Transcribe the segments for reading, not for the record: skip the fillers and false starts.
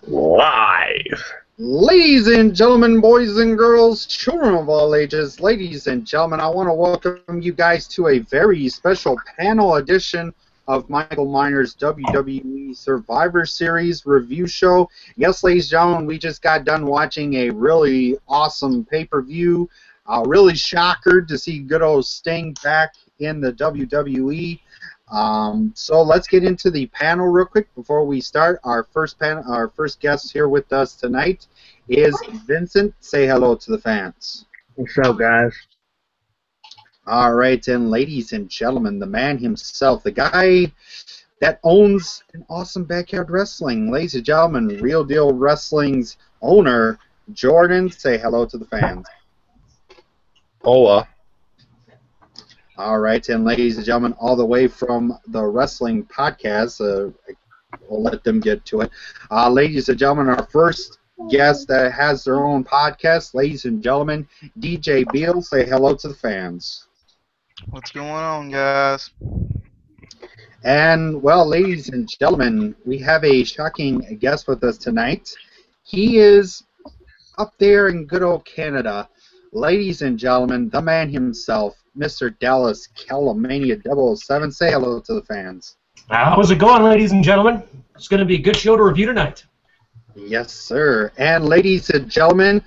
Live. Ladies and gentlemen, boys and girls, children of all ages, ladies and gentlemen, I want to welcome you guys to a very special panel edition of Michael Miner's WWE Survivor Series review show. Yes, ladies and gentlemen, we just got done watching a really awesome pay-per-view. Really shocker to see good old Sting back in the WWE. So let's get into the panel real quick before we start. Our first guest here with us tonight is Vincent. Say hello to the fans. What's up, guys? All right, and ladies and gentlemen, the man himself, the guy that owns an awesome backyard wrestling. Ladies and gentlemen, Real Deal Wrestling's owner, Jordan. Say hello to the fans. Hola. All right, and ladies and gentlemen, all the way from the wrestling podcast, we'll let them get to it. Ladies and gentlemen, our first guest that has their own podcast, ladies and gentlemen, DJ Beal. Say hello to the fans. What's going on, guys? And, well, ladies and gentlemen, we have a shocking guest with us tonight. He is up there in good old Canada. Ladies and gentlemen, the man himself, Mr. Dallas Calamania 007. Say hello to the fans. How's it going, ladies and gentlemen? It's going to be a good show to review tonight. Yes, sir. And ladies and gentlemen,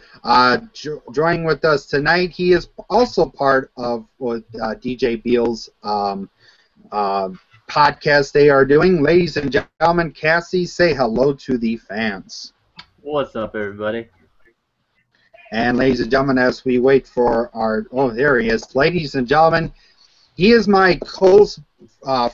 joining with us tonight, he is also part of DJ Beal's podcast they are doing. Ladies and gentlemen, Cassie, say hello to the fans. What's up, everybody? And ladies and gentlemen, as we wait for our... Oh, there he is. Ladies and gentlemen, he is my close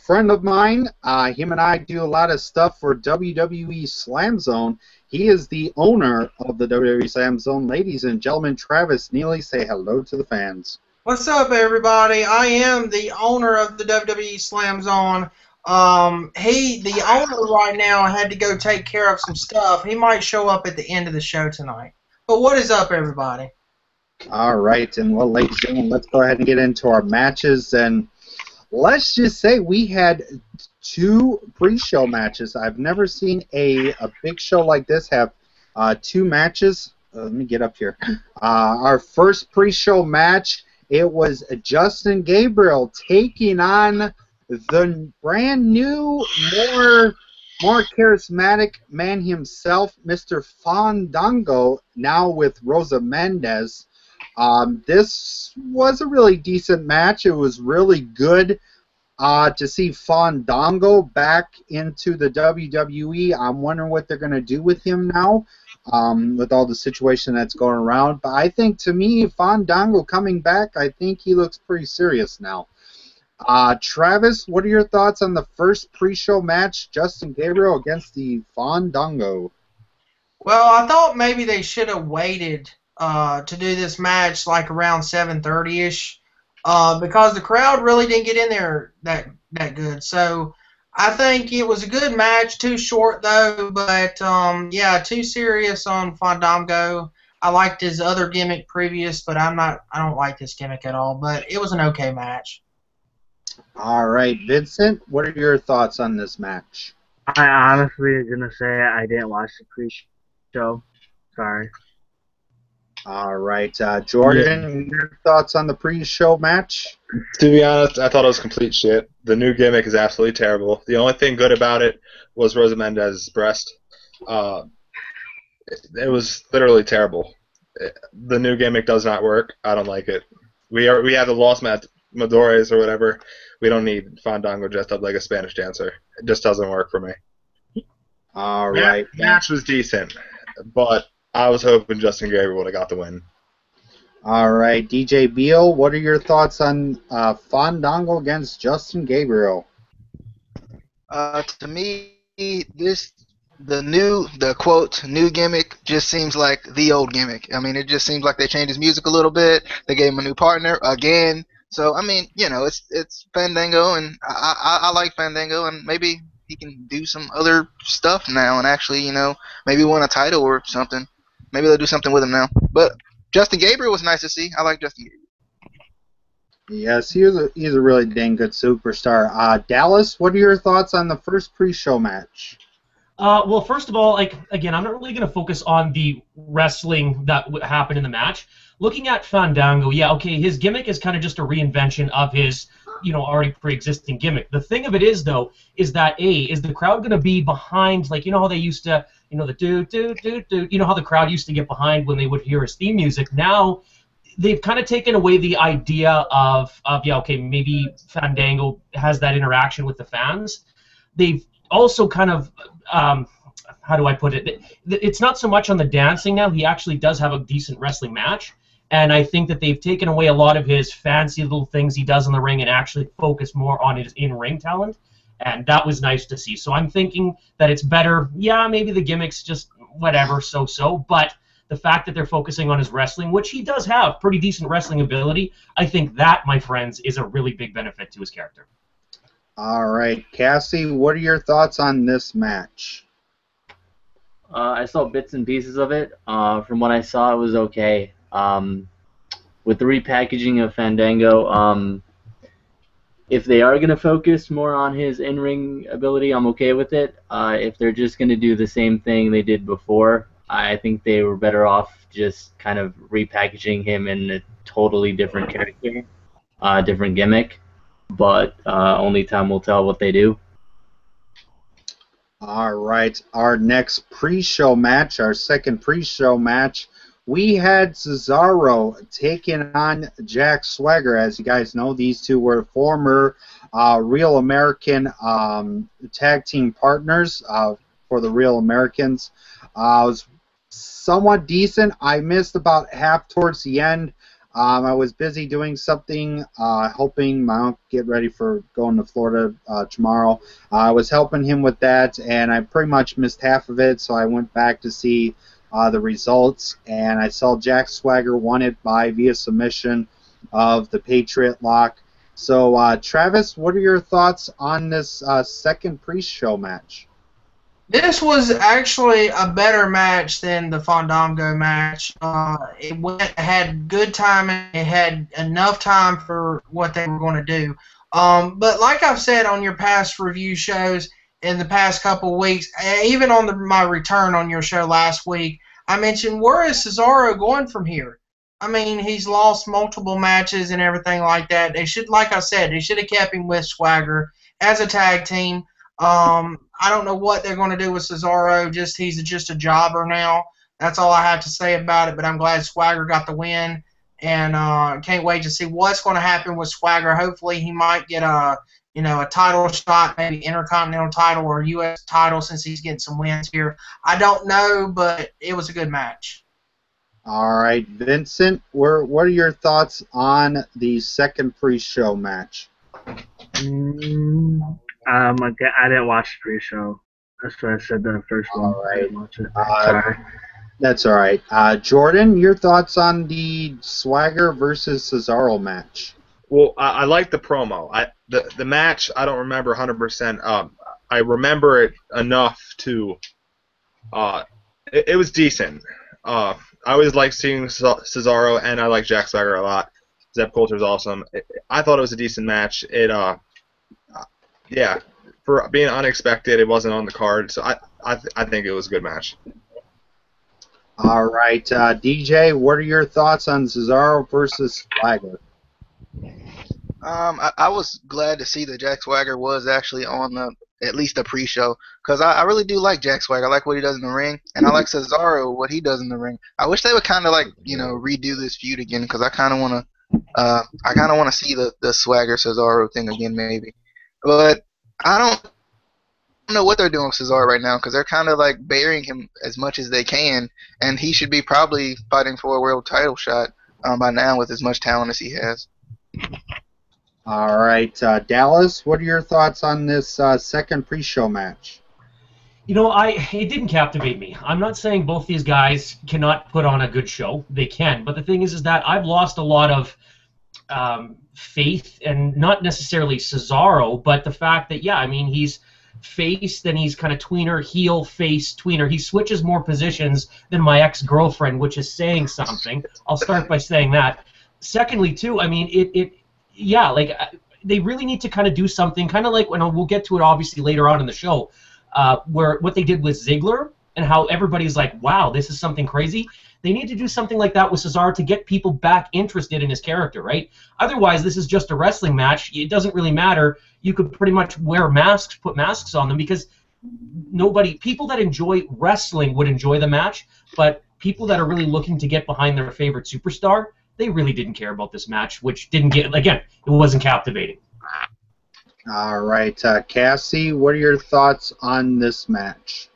friend of mine. Him and I do a lot of stuff for WWE Slam Zone. He is the owner of the WWE Slam Zone. Ladies and gentlemen, Travis Neely, say hello to the fans. What's up, everybody? I am the owner of the WWE Slam Zone. The owner right now had to go take care of some stuff. He might show up at the end of the show tonight. But what is up, everybody? All right, and well, ladies and gentlemen, let's go ahead and get into our matches. And let's just say we had two pre-show matches. I've never seen a big show like this have two matches. Let me get up here. Our first pre-show match, it was Justin Gabriel taking on the brand new, more charismatic man himself, Mr. Fandango, now with Rosa Mendez. This was a really decent match. It was really good to see Fandango back into the WWE. I'm wondering what they're going to do with him now with all the situation that's going around. But I think, to me, Fandango coming back, I think he looks pretty serious now. Travis, what are your thoughts on the first pre-show match, Justin Gabriel against the Fandango? Well, I thought maybe they should have waited to do this match like around 7:30ish because the crowd really didn't get in there that good. So I think it was a good match. Too short though, but yeah, too serious on Fandango. I liked his other gimmick previous, but I don't like this gimmick at all. But it was an okay match. All right, Vincent, what are your thoughts on this match? I honestly am going to say I didn't watch the pre-show. Sorry. All right, Jordan, your thoughts on the pre-show match? To be honest, I thought it was complete shit. The new gimmick is absolutely terrible. The only thing good about it was Rosa Mendez's breast. It was literally terrible. The new gimmick does not work. I don't like it. We have the Los Matadores or whatever. We don't need Fandango dressed up like a Spanish dancer. It just doesn't work for me. All right. The match was decent, but I was hoping Justin Gabriel would have got the win. All right, DJ Beal, what are your thoughts on Fandango against Justin Gabriel? To me, the quote new gimmick just seems like the old gimmick. I mean, it just seems like they changed his music a little bit. They gave him a new partner again. So I mean, you know, it's Fandango, and I like Fandango, and maybe he can do some other stuff now, and actually, you know, maybe win a title or something. Maybe they'll do something with him now. But Justin Gabriel was nice to see. I like Justin Gabriel. Yes, he's a really dang good superstar. Dallas, what are your thoughts on the first pre-show match? Well, first of all, like again, I'm not really going to focus on the wrestling that happened in the match. Looking at Fandango, yeah, okay, his gimmick is kind of just a reinvention of his, already pre-existing gimmick. The thing of it is, though, is that is the crowd going to be behind, like how they used to, the do, how the crowd used to get behind when they would hear his theme music. Now they've kind of taken away the idea of yeah, okay, maybe Fandango has that interaction with the fans. They've also kind of how do I put it? It's not so much on the dancing now. He actually does have a decent wrestling match, and I think that they've taken away a lot of his fancy little things he does in the ring and actually focus more on his in-ring talent, and that was nice to see. So I'm thinking that it's better. Yeah, maybe the gimmick's just whatever, so, but the fact that they're focusing on his wrestling, which he does have pretty decent wrestling ability, I think that, my friends, is a really big benefit to his character. All right, Cassie, what are your thoughts on this match? I saw bits and pieces of it. From what I saw, it was okay. With the repackaging of Fandango, if they are going to focus more on his in-ring ability, I'm okay with it. If they're just going to do the same thing they did before, I think they were better off just kind of repackaging him in a totally different character, different gimmick. But only time will tell what they do. All right, our next pre-show match, our second pre-show match, we had Cesaro taking on Jack Swagger. As you guys know, these two were former Real American tag team partners for the Real Americans. It was somewhat decent. I missed about half towards the end. I was busy doing something, helping my uncle get ready for going to Florida tomorrow. I was helping him with that, and I pretty much missed half of it, so I went back to see the results, and I saw Jack Swagger won it via submission of the Patriot Lock. So, Travis, what are your thoughts on this second pre-show match? This was actually a better match than the Fandango match. It had good time and it had enough time for what they were going to do. But like I've said on your past review shows in the past couple of weeks, even on my return on your show last week, I mentioned, where is Cesaro going from here? I mean, he's lost multiple matches and everything like that. They should, like I said, they should have kept him with Swagger as a tag team. I don't know what they're going to do with Cesaro. He's just a jobber now. That's all I have to say about it. But I'm glad Swagger got the win, and can't wait to see what's going to happen with Swagger. Hopefully, he might get a title shot, maybe Intercontinental title or U.S. title, since he's getting some wins here. I don't know, but it was a good match. All right, Vincent, what are your thoughts on the second pre-show match? I didn't watch the pre-show. That's what I said the first one. All right. I didn't watch it. Sorry. That's all right. Jordan, your thoughts on the Swagger versus Cesaro match? Well, I like the promo. The match, I don't remember 100%. I remember it enough to. It was decent. I always like seeing Cesaro, and I like Jack Swagger a lot. Zeb Coulter's awesome. I thought it was a decent match. Yeah, for being unexpected, it wasn't on the card, so I think it was a good match. All right, DJ, what are your thoughts on Cesaro versus Swagger? I was glad to see that Jack Swagger was actually on at least the pre-show, because I really do like Jack Swagger. I like what he does in the ring, and I like Cesaro, what he does in the ring. I wish they would kind of redo this feud again, because I kind of want to see the Swagger Cesaro thing again, maybe. But I don't know what they're doing with Cesaro right now, because they're kind of like burying him as much as they can, and he should be probably fighting for a world title shot by now with as much talent as he has. All right, Dallas, what are your thoughts on this second pre-show match? It didn't captivate me. I'm not saying both these guys cannot put on a good show. They can, but the thing is that I've lost a lot of faith, and not necessarily Cesaro, but the fact that, he's face, then he's kind of tweener, heel, face, tweener. He switches more positions than my ex-girlfriend, which is saying something. I'll start by saying that. Secondly, too, they really need to kind of do something, kind of like when we'll get to it obviously later on in the show. where what they did with Ziggler and how everybody's like, wow, this is something crazy. They need to do something like that with Cesaro to get people back interested in his character, right? Otherwise, this is just a wrestling match. It doesn't really matter. You could pretty much wear masks, put masks on them, because people that enjoy wrestling would enjoy the match, but people that are really looking to get behind their favorite superstar, they really didn't care about this match, which didn't get, again, it wasn't captivating. All right, Cassie, what are your thoughts on this match?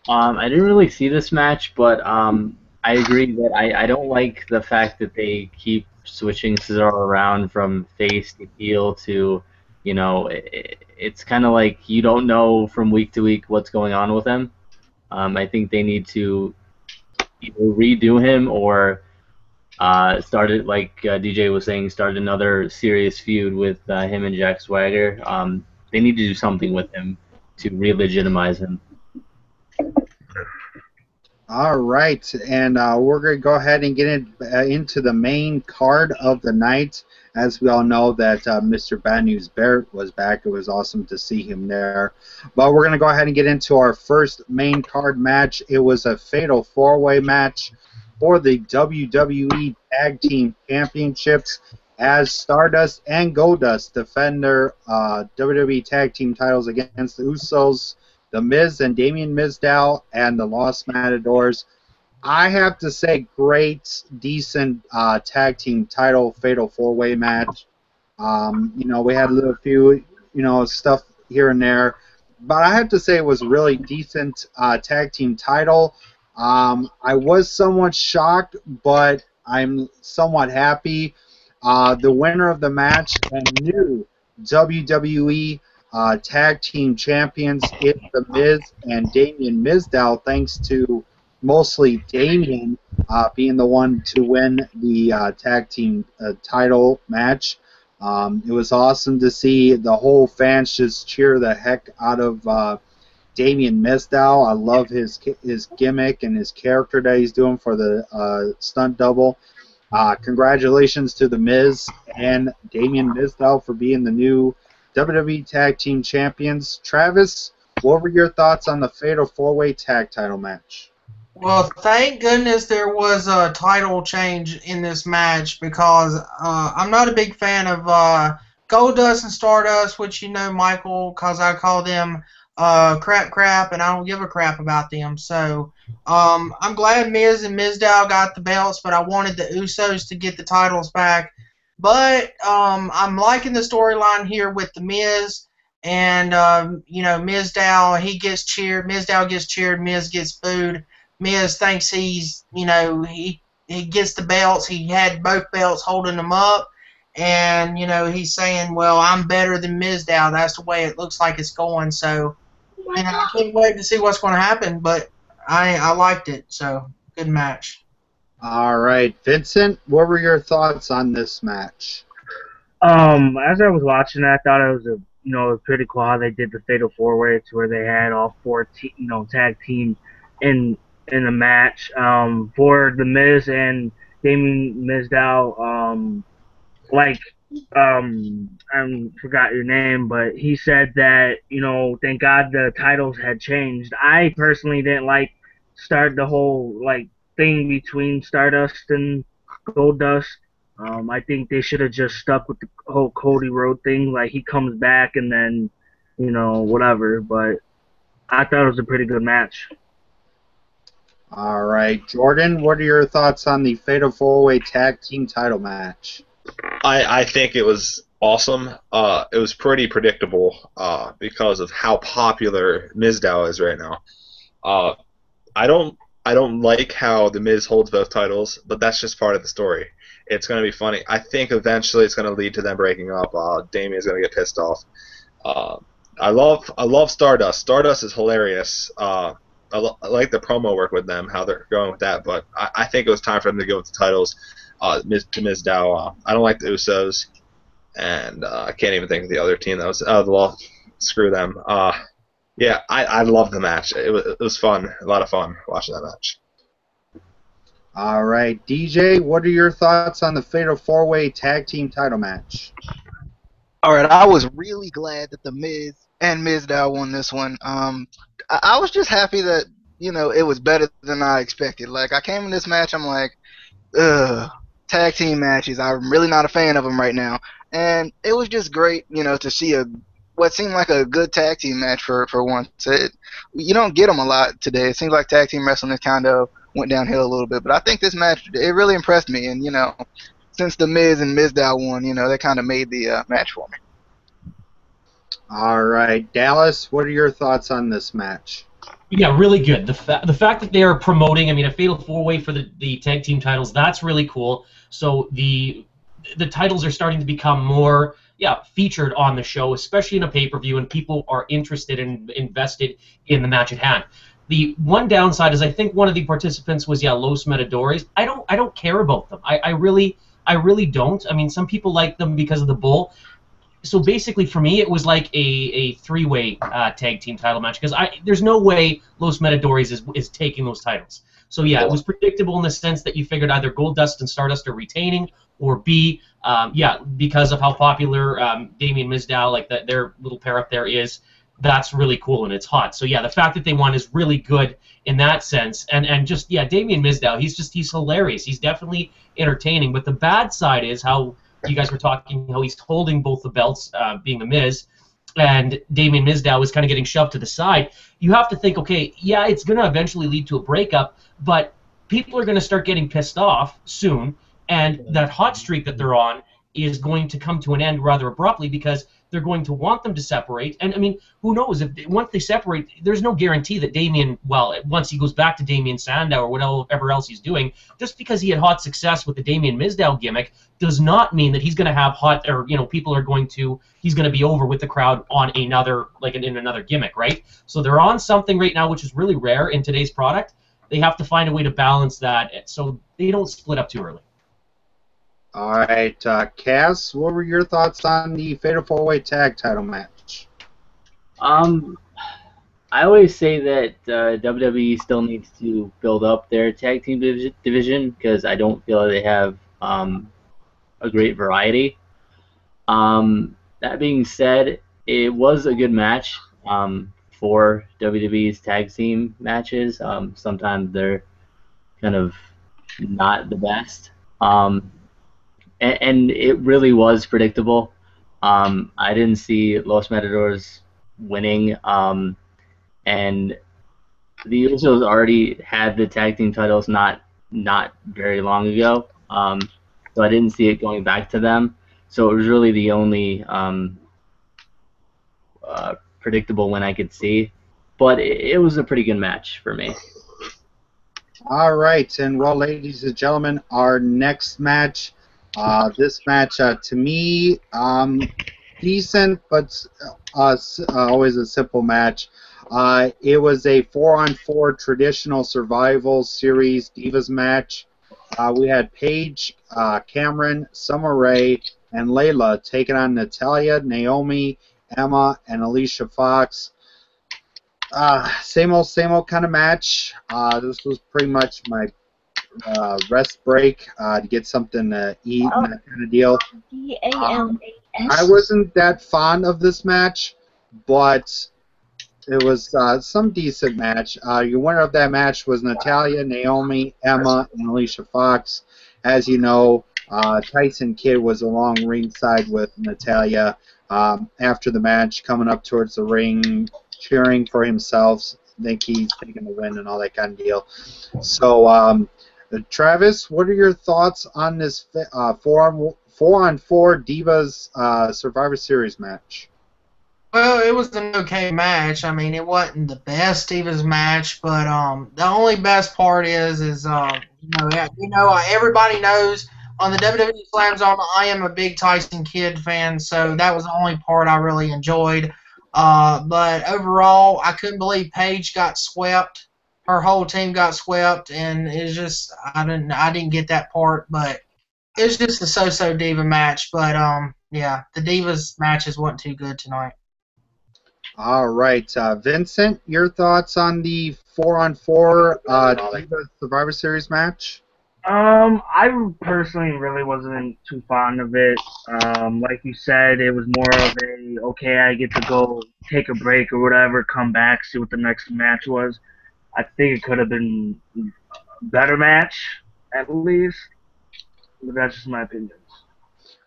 I didn't really see this match, but I agree that I don't like the fact that they keep switching Cesaro around from face to heel to, it's kind of like you don't know from week to week what's going on with him. I think they need to either redo him or start it, like DJ was saying, start another serious feud with him and Jack Swagger. They need to do something with him to re-legitimize him. All right, and we're going to go ahead and get into the main card of the night. As we all know that Mr. Bad News Barrett was back. It was awesome to see him there. But we're going to go ahead and get into our first main card match. It was a fatal four-way match for the WWE Tag Team Championships as Stardust and Goldust defend their WWE Tag Team titles against the Usos, The Miz and Damien Mizdow, and the Lost Matadors. I have to say, great, decent tag team title fatal four-way match. We had a little few, stuff here and there, but I have to say it was a really decent tag team title. I was somewhat shocked, but I'm somewhat happy. The winner of the match and new WWE Tag Team Champions is The Miz and Damien Mizdow, thanks to mostly Damien being the one to win the tag team title match. It was awesome to see the whole fans just cheer the heck out of Damien Mizdow. I love his gimmick and his character that he's doing for the stunt double. Congratulations to The Miz and Damien Mizdow for being the new WWE Tag Team Champions. Travis, what were your thoughts on the Fatal 4-Way Tag Title match? Well, thank goodness there was a title change in this match, because I'm not a big fan of Goldust and Stardust, which you know, Michael, because I call them crap, and I don't give a crap about them. So I'm glad Miz and Mizdow got the belts, but I wanted the Usos to get the titles back. But I'm liking the storyline here with the Miz, and Mizdow, he gets cheered, Mizdow gets cheered, Miz gets booed. Miz thinks he's, he gets the belts. He had both belts holding him up, and he's saying, well, I'm better than Mizdow. That's the way it looks like it's going. So I can't wait to see what's going to happen, but I liked it. So good match. All right, Vincent, what were your thoughts on this match? As I was watching, I thought it was it was pretty cool how they did the Fatal 4-Way, to where they had all four tag teams in a match. For The Miz and Damien Mizdow, I forgot your name, but he said that, thank God the titles had changed. I personally didn't start the whole thing between Stardust and Goldust. I think they should have just stuck with the whole Cody Rhodes thing. He comes back and then, whatever. But I thought it was a pretty good match. All right, Jordan, what are your thoughts on the Fatal 4-Way Tag Team title match? I think it was awesome. It was pretty predictable because of how popular Mizdow is right now. I don't like how The Miz holds both titles, but that's just part of the story. It's going to be funny. I think eventually it's going to lead to them breaking up. Damien's going to get pissed off. I love Stardust. Stardust is hilarious. I like the promo work with them, how they're going with that, but I think it was time for them to go with the titles to Mizdow. I don't like the Usos, and I can't even think of the other team that was the Law. Screw them. Yeah, I love the match. It was fun, a lot of fun watching that match. All right, DJ, what are your thoughts on the Fatal 4-Way Tag Team title match? All right, I was really glad that The Miz and Mizdow won this one. I was just happy that it was better than I expected. Like I came in this match, I'm like, ugh, tag team matches. I'm really not a fan of them right now, and it was just great, to see what seemed like a good tag team match for once. You don't get them a lot today. It seems like tag team wrestling has kind of went downhill a little bit, but I think this match it really impressed me, and since the Miz and Mizdow won, that kind of made the match for me. All right, Dallas, what are your thoughts on this match? Yeah, really good. The fact that they are promoting, I mean, a fatal four-way for the tag team titles, that's really cool. So the titles are starting to become more, featured on the show, especially in a pay-per-view, and people are interested and invested in the match at hand. The one downside is I think one of the participants was Los Matadores. I don't care about them. I really don't. I mean, some people like them because of the bull. So basically, for me, it was like a three-way tag team title match because there's no way Los Matadores is taking those titles. So yeah, it was predictable in the sense that you figured either Goldust and Stardust are retaining, or B, because of how popular Damien Mizdow, like their little pair up there is, that's really cool and it's hot. So yeah, the fact that they won is really good in that sense. And just Damien Mizdow, he's hilarious. He's definitely entertaining. But the bad side is how you guys were talking, how he's holding both the belts, being the Miz, and Damien Mizdow is kind of getting shoved to the side. You have to think, okay, yeah, it's going to eventually lead to a breakup, but people are going to start getting pissed off soon, and that hot streak that they're on is going to come to an end rather abruptly because they're going to want them to separate. And I mean, who knows, once they separate, there's no guarantee that Damien, once he goes back to Damien Sandow or whatever else he's doing, just because he had hot success with the Damien Mizdow gimmick does not mean that he's going to have hot, or he's going to be over with the crowd on another, in another gimmick, right? So they're on something right now which is really rare in today's product. They have to find a way to balance that so they don't split up too early. All right, Cass, what were your thoughts on the Fatal 4-Way Tag Title match? I always say that WWE still needs to build up their tag team division because I don't feel they have a great variety. That being said, it was a good match for WWE's tag team matches. Sometimes they're kind of not the best. And it really was predictable. I didn't see Los Matadores winning, and the Usos already had the tag team titles not very long ago, so I didn't see it going back to them. So it was really the only predictable win I could see, but it was a pretty good match for me. All right, and well, ladies and gentlemen, our next match. This match, to me, decent, but always a simple match. It was a 4-on-4 traditional survival series Divas match. We had Paige, Cameron, Summer Rae, and Layla taking on Natalya, Naomi, Emma, and Alicia Fox. Same old kind of match. This was pretty much my rest break to get something to eat and that kind of deal. I wasn't that fond of this match, but it was some decent match. Your winner of that match was Natalya, Naomi, Emma, and Alicia Fox. As you know, Tyson Kidd was along ringside with Natalya after the match, coming up towards the ring, cheering for himself. I think he's taking the win and all that kind of deal. So, Travis, what are your thoughts on this 4-on-4 Divas Survivor Series match? Well, it was an okay match. I mean, it wasn't the best Divas match, but the only best part is everybody knows on the WWE Slam Zone I am a big Tyson Kidd fan, so that was the only part I really enjoyed. But overall, I couldn't believe Paige got swept. Her whole team got swept, and it's just I didn't get that part, but it was just a so-so Diva match. But the Divas matches wasn't too good tonight. All right, Vincent, your thoughts on the 4-on-4 Divas Survivor Series match? I personally really wasn't too fond of it. Like you said, it was more of a okay, I get to go take a break or whatever, come back, see what the next match was. I think it could have been a better match at least, but that's just my opinion.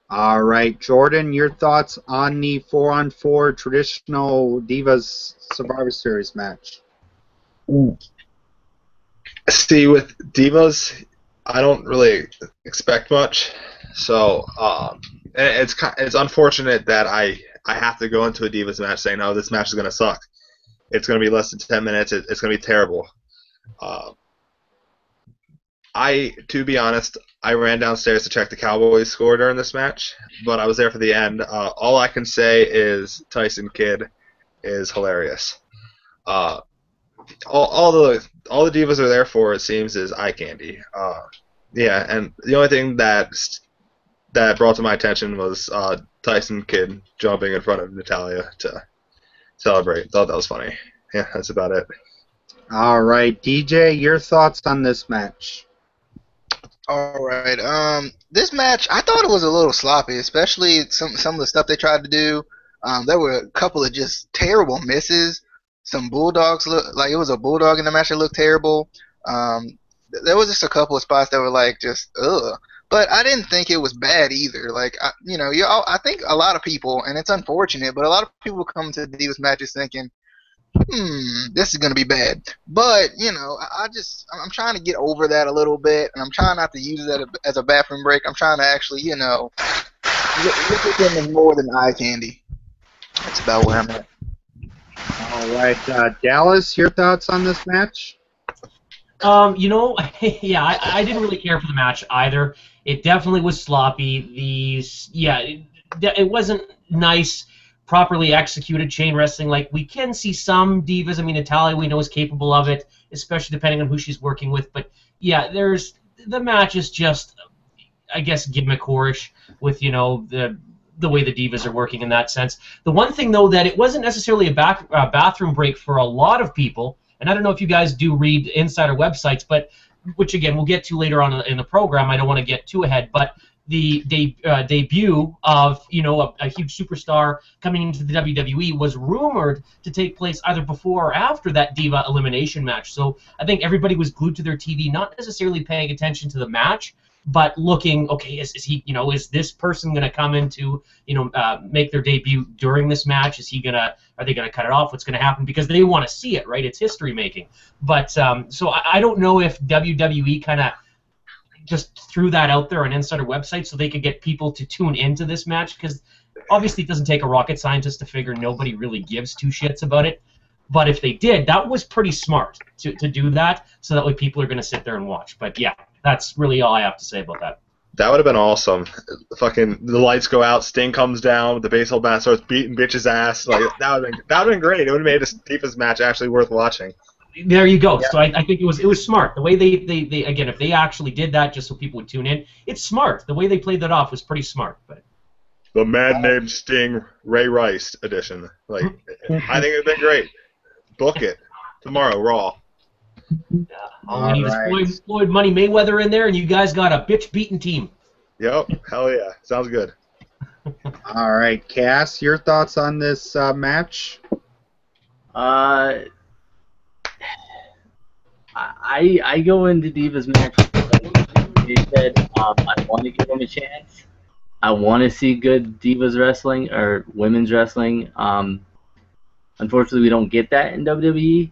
All right, Jordan, your thoughts on the 4-on-4 traditional Divas Survivor Series match? See, with divas, I don't really expect much. So it's unfortunate that I have to go into a divas match saying, "No, this match is gonna suck. It's gonna be less than 10 minutes. It's gonna be terrible." Uh, to be honest, I ran downstairs to check the Cowboys score during this match, but I was there for the end. All I can say is Tyson Kidd is hilarious. Uh, all the divas are there for, it seems, is eye candy. Yeah, and the only thing that brought to my attention was Tyson Kidd jumping in front of Natalia to celebrate. Thought that was funny. Yeah, that's about it. All right, DJ, your thoughts on this match? All right. This match, I thought it was a little sloppy, especially some of the stuff they tried to do. There were a couple of just terrible misses. Some bulldogs look like it was a bulldog in the match that looked terrible. There was just a couple of spots that were like just ugh. But I didn't think it was bad either. Like I think a lot of people, and it's unfortunate, but a lot of people come to Divas matches thinking, this is gonna be bad. But I'm trying to get over that a little bit, and I'm trying not to use that as a bathroom break. I'm trying to actually, look at them as more than eye candy. That's about where I'm at. All right, Dallas, your thoughts on this match? Yeah, I didn't really care for the match either. It definitely was sloppy. It wasn't nice, properly executed chain wrestling. Like, we can see some divas. I mean, Natalia, we know, is capable of it, especially depending on who she's working with. But yeah, the match is just, I guess, gimmick whorish with the way the divas are working in that sense. The one thing, though, that it wasn't necessarily a bathroom break for a lot of people, and I don't know if you guys do read insider websites, but which, again, we'll get to later on in the program. I don't want to get too ahead, but the debut of a huge superstar coming into the WWE was rumored to take place either before or after that Diva elimination match. So I think everybody was glued to their TV, not necessarily paying attention to the match, but looking, okay, is he, is this person going to come in to, make their debut during this match? Are they going to cut it off? What's going to happen? Because they want to see it, right? It's history making. But so I don't know if WWE kind of just threw that out there on insider websites so they could get people to tune into this match, because obviously it doesn't take a rocket scientist to figure nobody really gives two shits about it. But if they did, that was pretty smart to do that, so that way people are going to sit there and watch. But yeah, that's really all I have to say about that. That would have been awesome. Fucking the lights go out, Sting comes down, the baseball bat starts beating bitch's ass. Like that would have been great. It would have made this Divas match actually worth watching. There you go. Yeah. So I think it was smart. The way they again, if they actually did that just so people would tune in, it's smart. The way they played that off was pretty smart. But the man named Sting Ray Rice edition. Like I think it'd been great. Book it tomorrow, Raw. All we need is Floyd Money Mayweather in there, and you guys got a bitch-beaten team. Yep, hell yeah, sounds good. All right, Cass, your thoughts on this match? I go into Divas match like you said. I want to give them a chance. I want to see good Divas wrestling or women's wrestling. Unfortunately, we don't get that in WWE.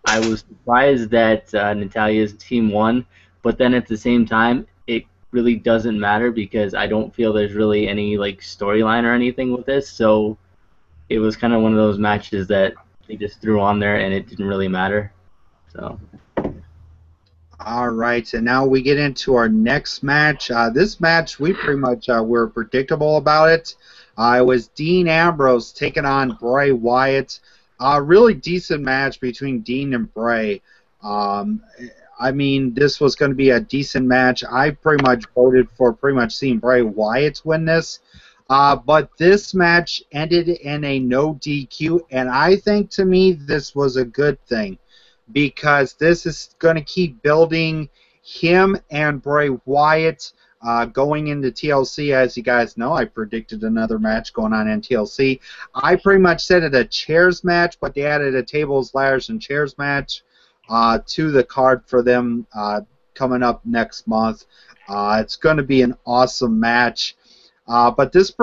I was surprised that Natalia's team won, but then at the same time, it really doesn't matter because I don't feel there's really any like storyline or anything with this. So it was kind of one of those matches that they just threw on there and it didn't really matter. So. All right, and now we get into our next match. This match, we pretty much were predictable about it. It was Dean Ambrose taking on Bray Wyatt. Really decent match between Dean and Bray. I mean, this was going to be a decent match. I pretty much voted for pretty much seeing Bray Wyatt win this. But this match ended in a no DQ, and I think to me this was a good thing because this is going to keep building him and Bray Wyatt going into TLC. As you guys know, I predicted another match going on in TLC. I pretty much said it a chairs match, but they added a tables, ladders, and chairs match to the card for them coming up next month. It's going to be an awesome match. But this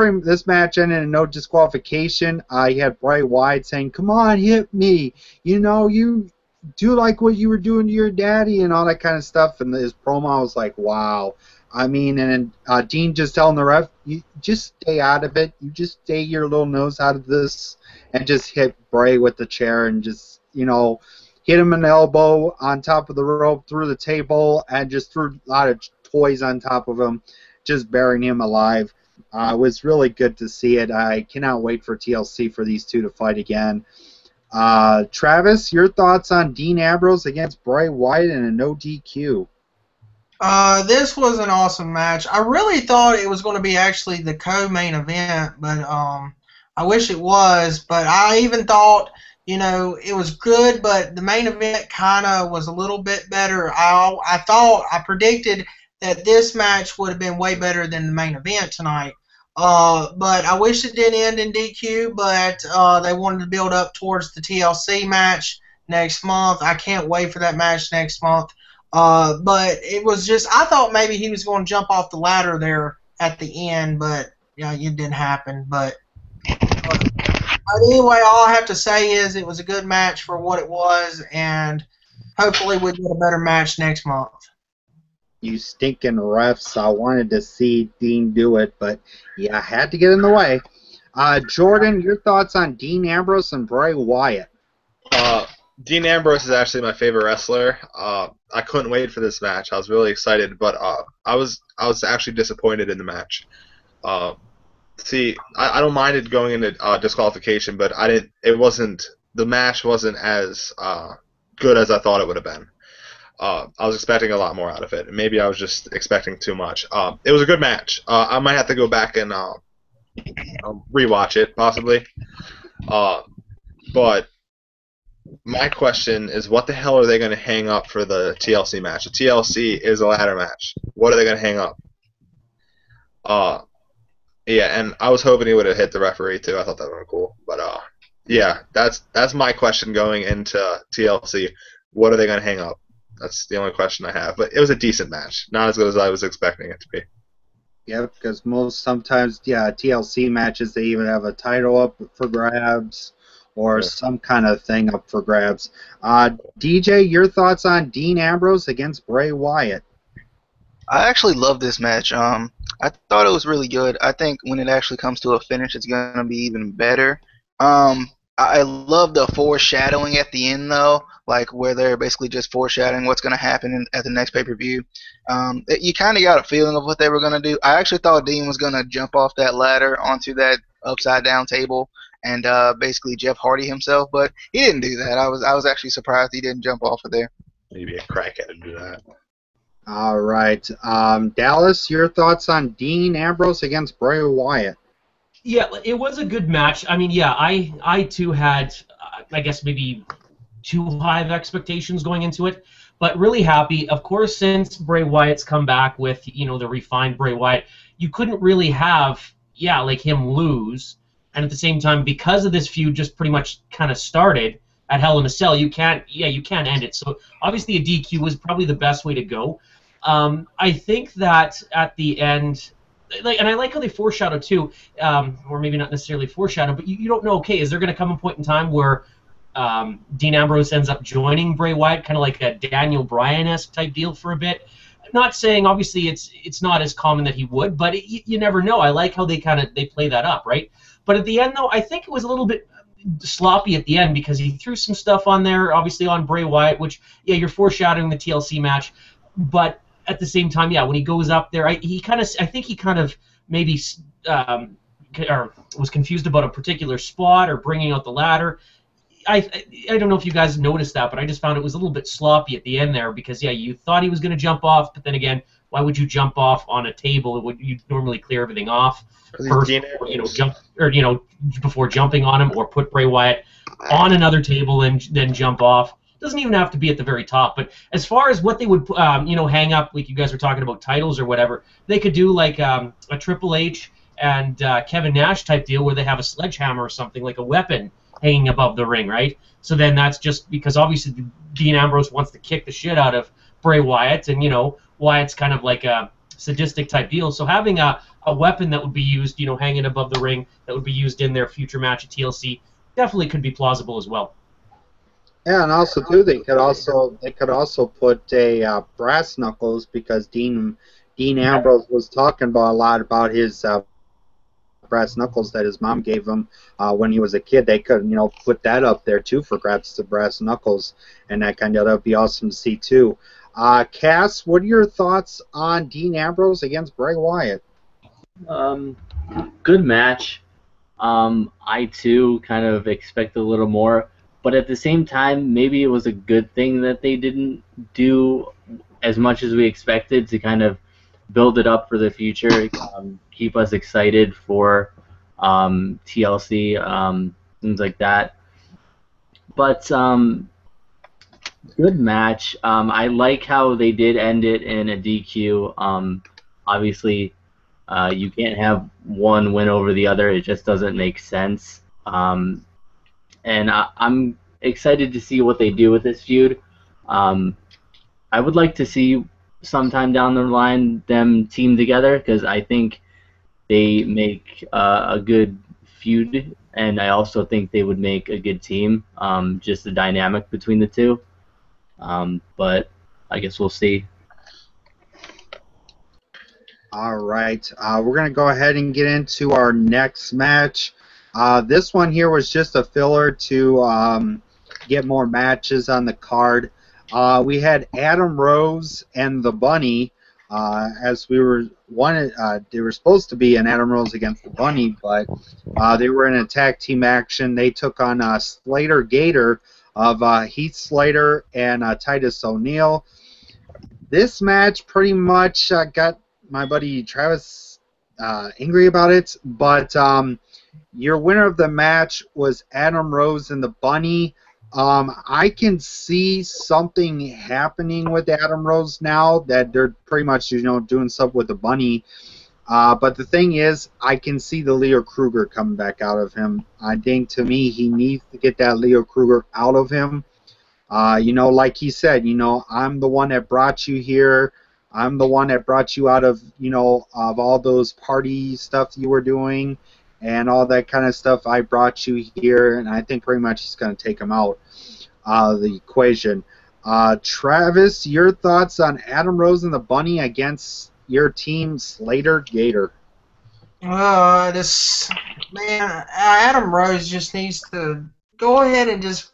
match ended in no disqualification. You had Bray Wyatt saying, "Come on, hit me. You know, you do like what you were doing to your daddy," and all that kind of stuff. And his promo was like, wow. I mean, and Dean just telling the ref, "You just stay out of it. You just stay your little nose out of this," and just hit Bray with the chair and just, hit him an elbow on top of the rope, through the table, and just threw a lot of toys on top of him, just burying him alive. It was really good to see it. I cannot wait for TLC for these two to fight again. Travis, your thoughts on Dean Ambrose against Bray Wyatt in a no DQ? This was an awesome match. I really thought it was going to be actually the co-main event, but I wish it was. But I even thought, it was good, but the main event kind of was a little bit better. I predicted that this match would have been way better than the main event tonight. But I wish it didn't end in DQ, but they wanted to build up towards the TLC match next month. I can't wait for that match next month. But it was just, I thought maybe he was going to jump off the ladder there at the end, but it didn't happen. But anyway, all I have to say is it was a good match for what it was, and hopefully we'll get a better match next month. You stinking refs. I wanted to see Dean do it, but I had to get in the way. Jordan, your thoughts on Dean Ambrose and Bray Wyatt? Dean Ambrose is actually my favorite wrestler. I couldn't wait for this match. I was really excited, but I was actually disappointed in the match. See, I don't mind it going into disqualification, but the match wasn't as good as I thought it would have been. I was expecting a lot more out of it. Maybe I was just expecting too much. It was a good match. I might have to go back and rewatch it, possibly. But my question is, what the hell are they going to hang up for the TLC match? The TLC is a ladder match. What are they going to hang up? And I was hoping he would have hit the referee too. I thought that would have been cool. But that's my question going into TLC. What are they going to hang up? That's the only question I have. But it was a decent match. Not as good as I was expecting it to be. Yeah, because sometimes TLC matches, they even have a title up for grabs or some kind of thing up for grabs. DJ, your thoughts on Dean Ambrose against Bray Wyatt? I actually love this match. I thought it was really good. I think when it actually comes to a finish, it's going to be even better. I love the foreshadowing at the end, though, like where they're basically just foreshadowing what's going to happen at the next pay-per-view. You kind of got a feeling of what they were going to do. I actually thought Dean was going to jump off that ladder onto that upside-down table and basically Jeff Hardy himself, but he didn't do that. I was actually surprised he didn't jump off of there. Maybe a crackhead to do that. All right. Dallas, your thoughts on Dean Ambrose against Bray Wyatt? Yeah, it was a good match. I mean, I too had, I guess, maybe too high of expectations going into it, but really happy. Of course, since Bray Wyatt's come back with, the refined Bray Wyatt, you couldn't really have, him lose, and at the same time, because of this feud just pretty much kind of started at Hell in a Cell, you can't end it. So obviously a DQ was probably the best way to go. I think that at the end, and I like how they foreshadow too, or maybe not necessarily foreshadow, but you don't know, okay, is there going to come a point in time where Dean Ambrose ends up joining Bray Wyatt, kind of like a Daniel Bryan-esque type deal for a bit? Not saying, obviously, it's not as common that he would, but you never know. I like how they play that up, right? But at the end, though, I think it was a little bit sloppy at the end because he threw some stuff on there, obviously on Bray Wyatt, which, you're foreshadowing the TLC match, but at the same time, when he goes up there, I think he kind of maybe or was confused about a particular spot or bringing out the ladder. I don't know if you guys noticed that, but I just found it was a little bit sloppy at the end there because, you thought he was going to jump off, but then again, why would you jump off on a table? You'd normally clear everything off first, before jumping on him, or put Bray Wyatt on another table and then jump off. Doesn't even have to be at the very top. But as far as what they would, hang up, like you guys were talking about titles or whatever, they could do like a Triple H and Kevin Nash type deal where they have a sledgehammer or something, like a weapon hanging above the ring, right? So then that's just because obviously Dean Ambrose wants to kick the shit out of Bray Wyatt, and Wyatt's kind of like a sadistic type deal. So having a weapon that would be used, hanging above the ring, that would be used in their future match at TLC, definitely could be plausible as well. Yeah, and also too, they could also put a brass knuckles, because Dean Ambrose was talking about a lot about his brass knuckles that his mom gave him when he was a kid. They could put that up there too for grabs to brass knuckles, and that would be awesome to see too. Cass, what are your thoughts on Dean Ambrose against Bray Wyatt? Good match. I too kind of expect a little more, but at the same time, maybe it was a good thing that they didn't do as much as we expected to kind of build it up for the future, keep us excited for TLC, things like that. But good match. I like how they did end it in a DQ. Obviously, you can't have one win over the other. It just doesn't make sense. And I'm excited to see what they do with this feud. I would like to see sometime down the line them team together, because I think they make a good feud, and I also think they would make a good team. Just the dynamic between the two. But I guess we'll see. All right, we're going to go ahead and get into our next match. This one here was just a filler to get more matches on the card. We had Adam Rose and the Bunny, as we were wanted. They were supposed to be an Adam Rose against the Bunny, but they were in a tag team action. They took on Slater Gator of Heath Slater and Titus O'Neil. This match pretty much got my buddy Travis angry about it, but your winner of the match was Adam Rose and the Bunny. I can see something happening with Adam Rose now, that they're pretty much doing stuff with the Bunny. But the thing is, I can see the Leo Kruger coming back out of him. I think, to me, he needs to get that Leo Kruger out of him. Like he said, I'm the one that brought you here. I'm the one that brought you out of, of all those party stuff you were doing and all that kind of stuff. I brought you here, and I think pretty much he's going to take him out of the equation. Travis, your thoughts on Adam Rose and the Bunny against your team, Slater Gator? Adam Rose just needs to go ahead and just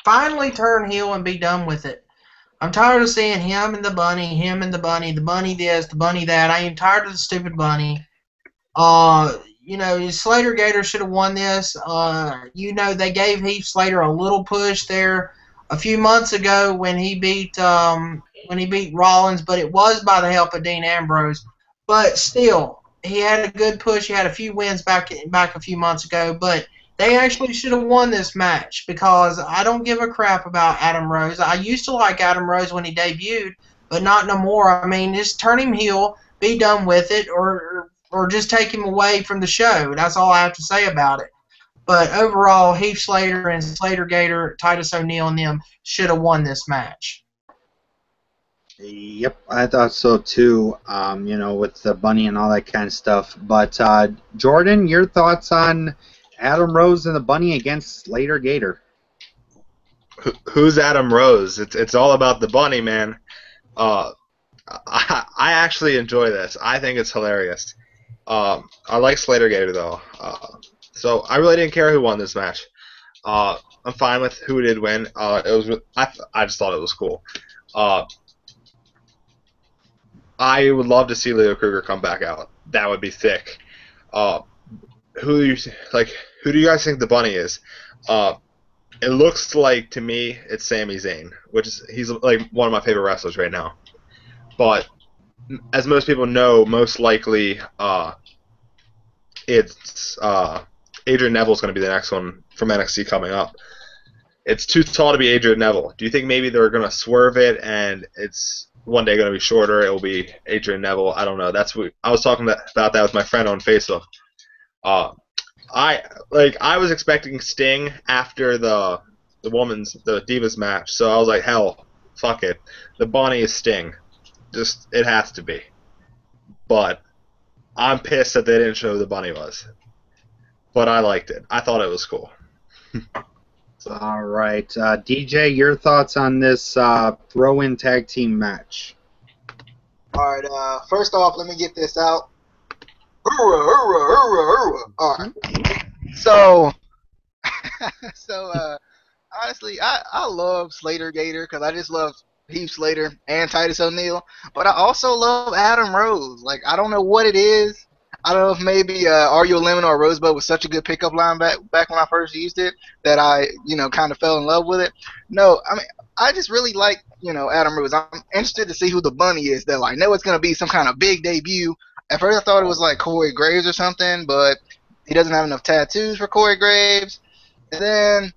finally turn heel and be done with it. I'm tired of seeing him and the Bunny, the Bunny this, the Bunny that. I am tired of the stupid Bunny. Slater Gator should have won this. They gave Heath Slater a little push there a few months ago when he beat Rollins, but it was by the help of Dean Ambrose. But still, he had a good push. He had a few wins back a few months ago, but they actually should have won this match, because I don't give a crap about Adam Rose. I used to like Adam Rose when he debuted, but not no more. I mean, just turn him heel, be done with it, or just take him away from the show. That's all I have to say about it. But overall, Heath Slater and Slater Gator, Titus O'Neil, and them should have won this match. Yep, I thought so too, with the Bunny and all that kind of stuff. But, Jordan, your thoughts on Adam Rose and the Bunny against Slater Gator? Who's Adam Rose? It's all about the Bunny, man. I actually enjoy this. I think it's hilarious. I like Slater Gator, though. So I really didn't care who won this match. I'm fine with who did win. I just thought it was cool. I would love to see Leo Kruger come back out. That would be thick. Who do you guys think the Bunny is? It looks like, to me, it's Sami Zayn, he's like one of my favorite wrestlers right now. But as most people know, most likely it's Adrian Neville's going to be the next one from NXT coming up. it's too tall to be Adrian Neville. Do you think maybe they're going to swerve it and it's one day going to be shorter? It will be Adrian Neville. I don't know. I was talking about that with my friend on Facebook. Uh, I was expecting Sting after the Divas match, so I was like, hell, fuck it. The Bunny is Sting. Just it has to be. But I'm pissed that they didn't show who the Bunny was. But I liked it. I thought it was cool. All right, DJ, your thoughts on this throw-in tag team match? All right. First off, let me get this out. Hoorah, hoorah, hoorah, hoorah. All right. So, honestly, I love Slater Gator because I just love Heath Slater and Titus O'Neil. But I also love Adam Rose. Like, I don't know what it is. I don't know if maybe Are You a Lemon or a Rosebud was such a good pickup line back when I first used it that I, kind of fell in love with it. No, I mean, I just really like, Adam Rose. I'm interested to see who the Bunny is, though. I know it's going to be some kind of big debut. At first I thought it was like Corey Graves or something, but he doesn't have enough tattoos for Corey Graves. And then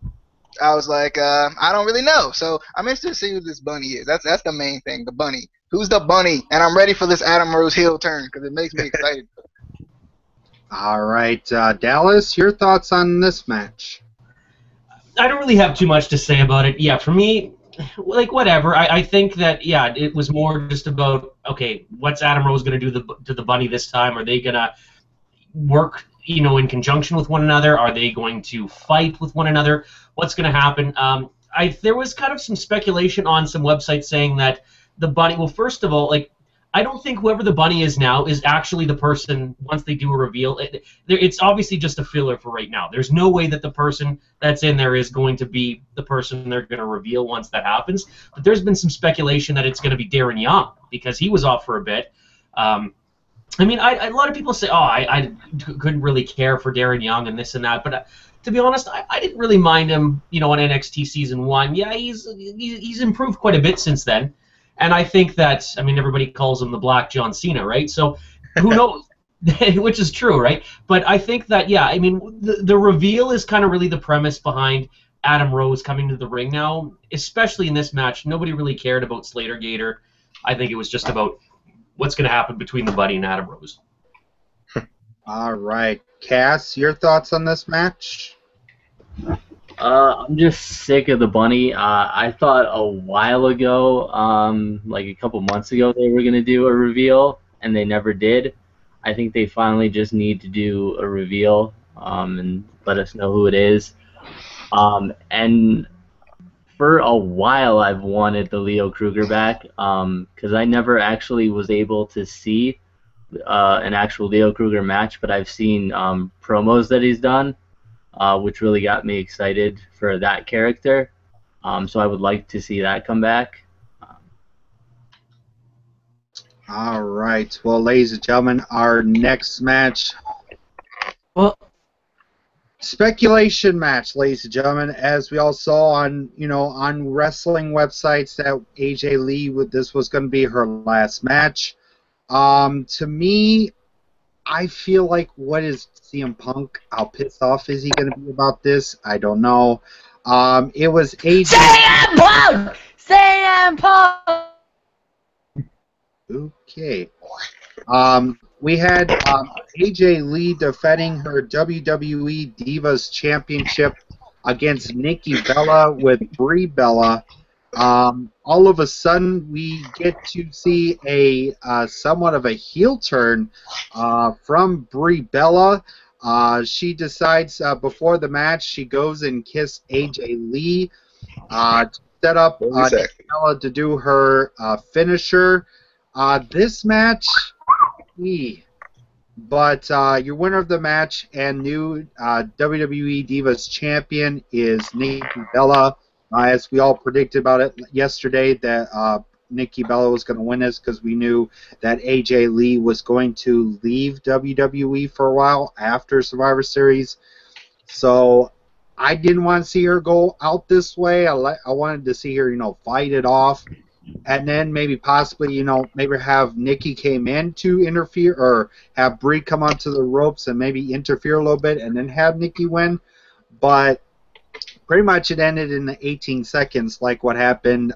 I was like, I don't really know. So I'm interested to see who this Bunny is. That's the main thing, the Bunny. Who's the Bunny? And I'm ready for this Adam Rose heel turn because it makes me excited. All right, Dallas, your thoughts on this match? I don't really have too much to say about it. Yeah, for me, like, whatever. I think that, yeah, it was more just about, okay, what's Adam Rose going to do to the Bunny this time? Are they going to work, in conjunction with one another? Are they going to fight with one another? What's going to happen? There was kind of some speculation on some websites saying that the Bunny, well, first of all, like, I don't think whoever the Bunny is now is actually the person once they do a reveal. It's obviously just a filler for right now. There's no way that the person that's in there is going to be the person they're going to reveal once that happens. But there's been some speculation that it's going to be Darren Young because he was off for a bit. I mean, a lot of people say, I couldn't really care for Darren Young and this and that. But to be honest, I didn't really mind him, on NXT Season 1. Yeah, he's improved quite a bit since then. And I think that, I mean, everybody calls him the Black John Cena, right? So who knows? Which is true, right? But I think that, yeah, I mean, the reveal is kind of really the premise behind Adam Rose coming to the ring now, especially in this match. Nobody really cared about Slater Gator. I think it was just about what's going to happen between the Buddy and Adam Rose. All right. Cass, your thoughts on this match? I'm just sick of the Bunny. I thought a while ago, like a couple months ago, they were going to do a reveal, and they never did. I think they finally just need to do a reveal and let us know who it is. And for a while, I've wanted the Leo Kruger back because I never actually was able to see an actual Leo Kruger match, but I've seen promos that he's done. Which really got me excited for that character. So I would like to see that come back. All right. Well, ladies and gentlemen, our next match. Well, speculation match, ladies and gentlemen, as we all saw on on wrestling websites that AJ Lee this was going to be her last match. To me, I feel like what is CM Punk? How pissed off is he going to be about this? I don't know. It was AJ. CM Punk! CM Punk! Okay. We had AJ Lee defending her WWE Divas Championship against Nikki Bella with Brie Bella. All of a sudden, we get to see a somewhat of a heel turn from Brie Bella. She decides before the match she goes and kisses AJ Lee to set up Nikki Bella to do her finisher. This match, but your winner of the match and new WWE Divas Champion is Nikki Bella. As we all predicted about it yesterday, that Nikki Bella was going to win this because we knew that AJ Lee was going to leave WWE for a while after Survivor Series. So I didn't want to see her go out this way. I wanted to see her, fight it off. And then maybe possibly, maybe have Nikki came in to interfere, or have Brie come onto the ropes and maybe interfere a little bit and then have Nikki win. But pretty much it ended in 18 seconds, like what happened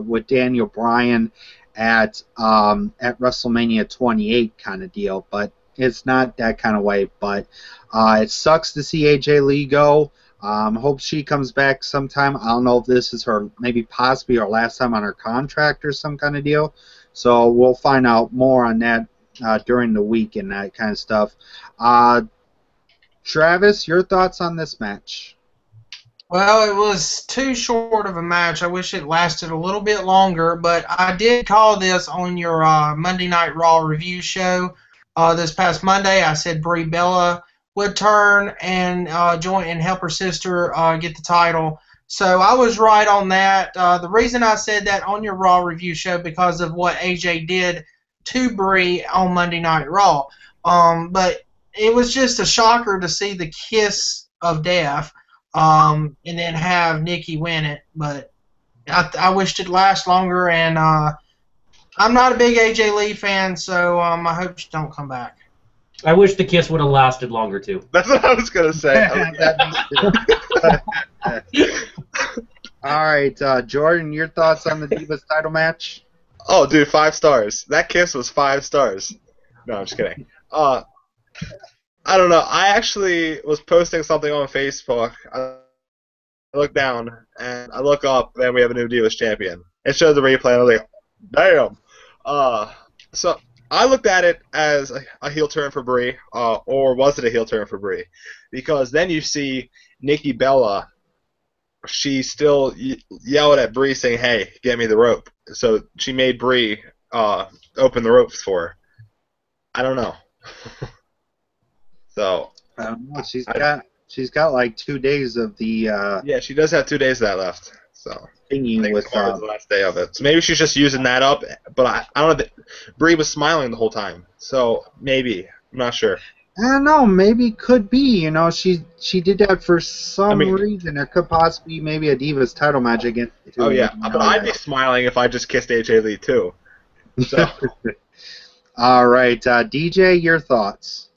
with Daniel Bryan at WrestleMania 28 kind of deal. But it's not that kind of way. But it sucks to see AJ Lee go. Hope she comes back sometime. I don't know if this is her, maybe possibly her last time on her contract or some kind of deal. So we'll find out more on that during the week and that kind of stuff. Travis, your thoughts on this match? Well, it was too short of a match. I wish it lasted a little bit longer, but I did call this on your Monday Night Raw review show this past Monday. I said Brie Bella would turn and join and help her sister get the title. So I was right on that. The reason I said that on your Raw review show because of what AJ did to Brie on Monday Night Raw. But it was just a shocker to see the kiss of death. And then have Nikki win it, but I wished it last longer, and I'm not a big AJ Lee fan, so I hope she don't come back. I wish the kiss would have lasted longer too. That's what I was gonna say. All right, Jordan, your thoughts on the Divas title match? Oh, dude, 5 stars. That kiss was 5 stars. No, I'm just kidding. I don't know. I actually was posting something on Facebook. I look down, and I look up, and we have a new Divas champion. It showed the replay, and I was like, damn. So I looked at it as a heel turn for Brie, or was it a heel turn for Brie? Because then you see Nikki Bella. She still yelled at Brie saying, hey, get me the rope. So she made Brie open the ropes for her. I don't know. So I don't know. She's got like 2 days of the yeah, she does have 2 days of that left. So thingy I think with tomorrow's the last day of it. So maybe she's just using that up. But I don't know. Brie was smiling the whole time. So maybe. I'm not sure. I don't know. Maybe could be. You know, she did that for some reason. There could possibly maybe a Divas title match against. Oh yeah, but I'd be smiling if I just kissed AJ Lee too. So. All right, DJ, your thoughts?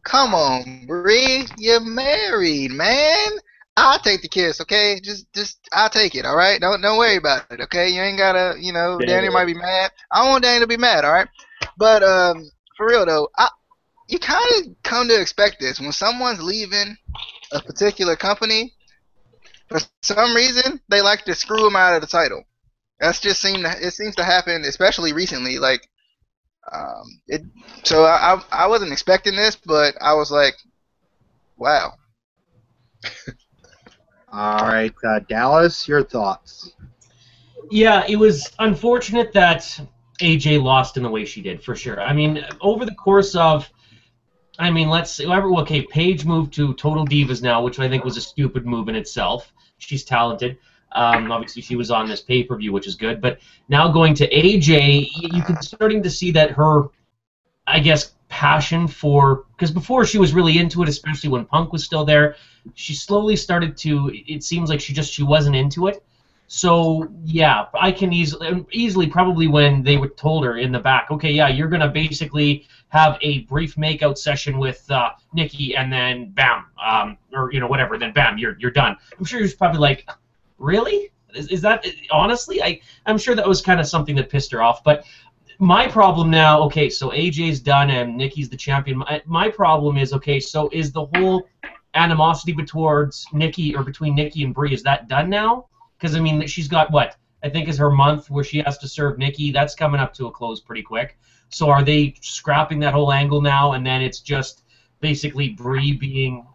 Come on, Bree, you're married, man. I'll take the kiss, okay? Just I'll take it, all right? Don't worry about it, okay? You ain't gotta, Danny might be mad. I don't want Danny to be mad, all right? But for real though, you kind of come to expect this when someone's leaving a particular company. For some reason, they like to screw them out of the title. It seems to happen, especially recently, like. So I wasn't expecting this, but I was like, wow. All right, Dallas, your thoughts? Yeah, it was unfortunate that AJ lost in the way she did, for sure. I mean, over the course of, Paige moved to Total Divas now, which I think was a stupid move in itself. She's talented. Obviously, she was on this pay-per-view, which is good. But now going to AJ, you can starting to see that her, I guess, passion for... Because before she was really into it, especially when Punk was still there, she slowly started to... It seems like she wasn't into it. So, yeah, I can easily probably when they were told her in the back, okay, yeah, you're going to basically have a brief makeout session with Nikki, and then bam, or, whatever, then bam, you're done. I'm sure you're probably like... Really? Is that honestly? I'm sure that was kind of something that pissed her off. But my problem now, okay, so AJ's done and Nikki's the champion. My problem is, okay, so is the whole animosity towards Nikki or between Nikki and Brie, is that done now? Because I mean, she's got what I think is her month where she has to serve Nikki. That's coming up to a close pretty quick. So are they scrapping that whole angle now, and then it's just basically Brie being,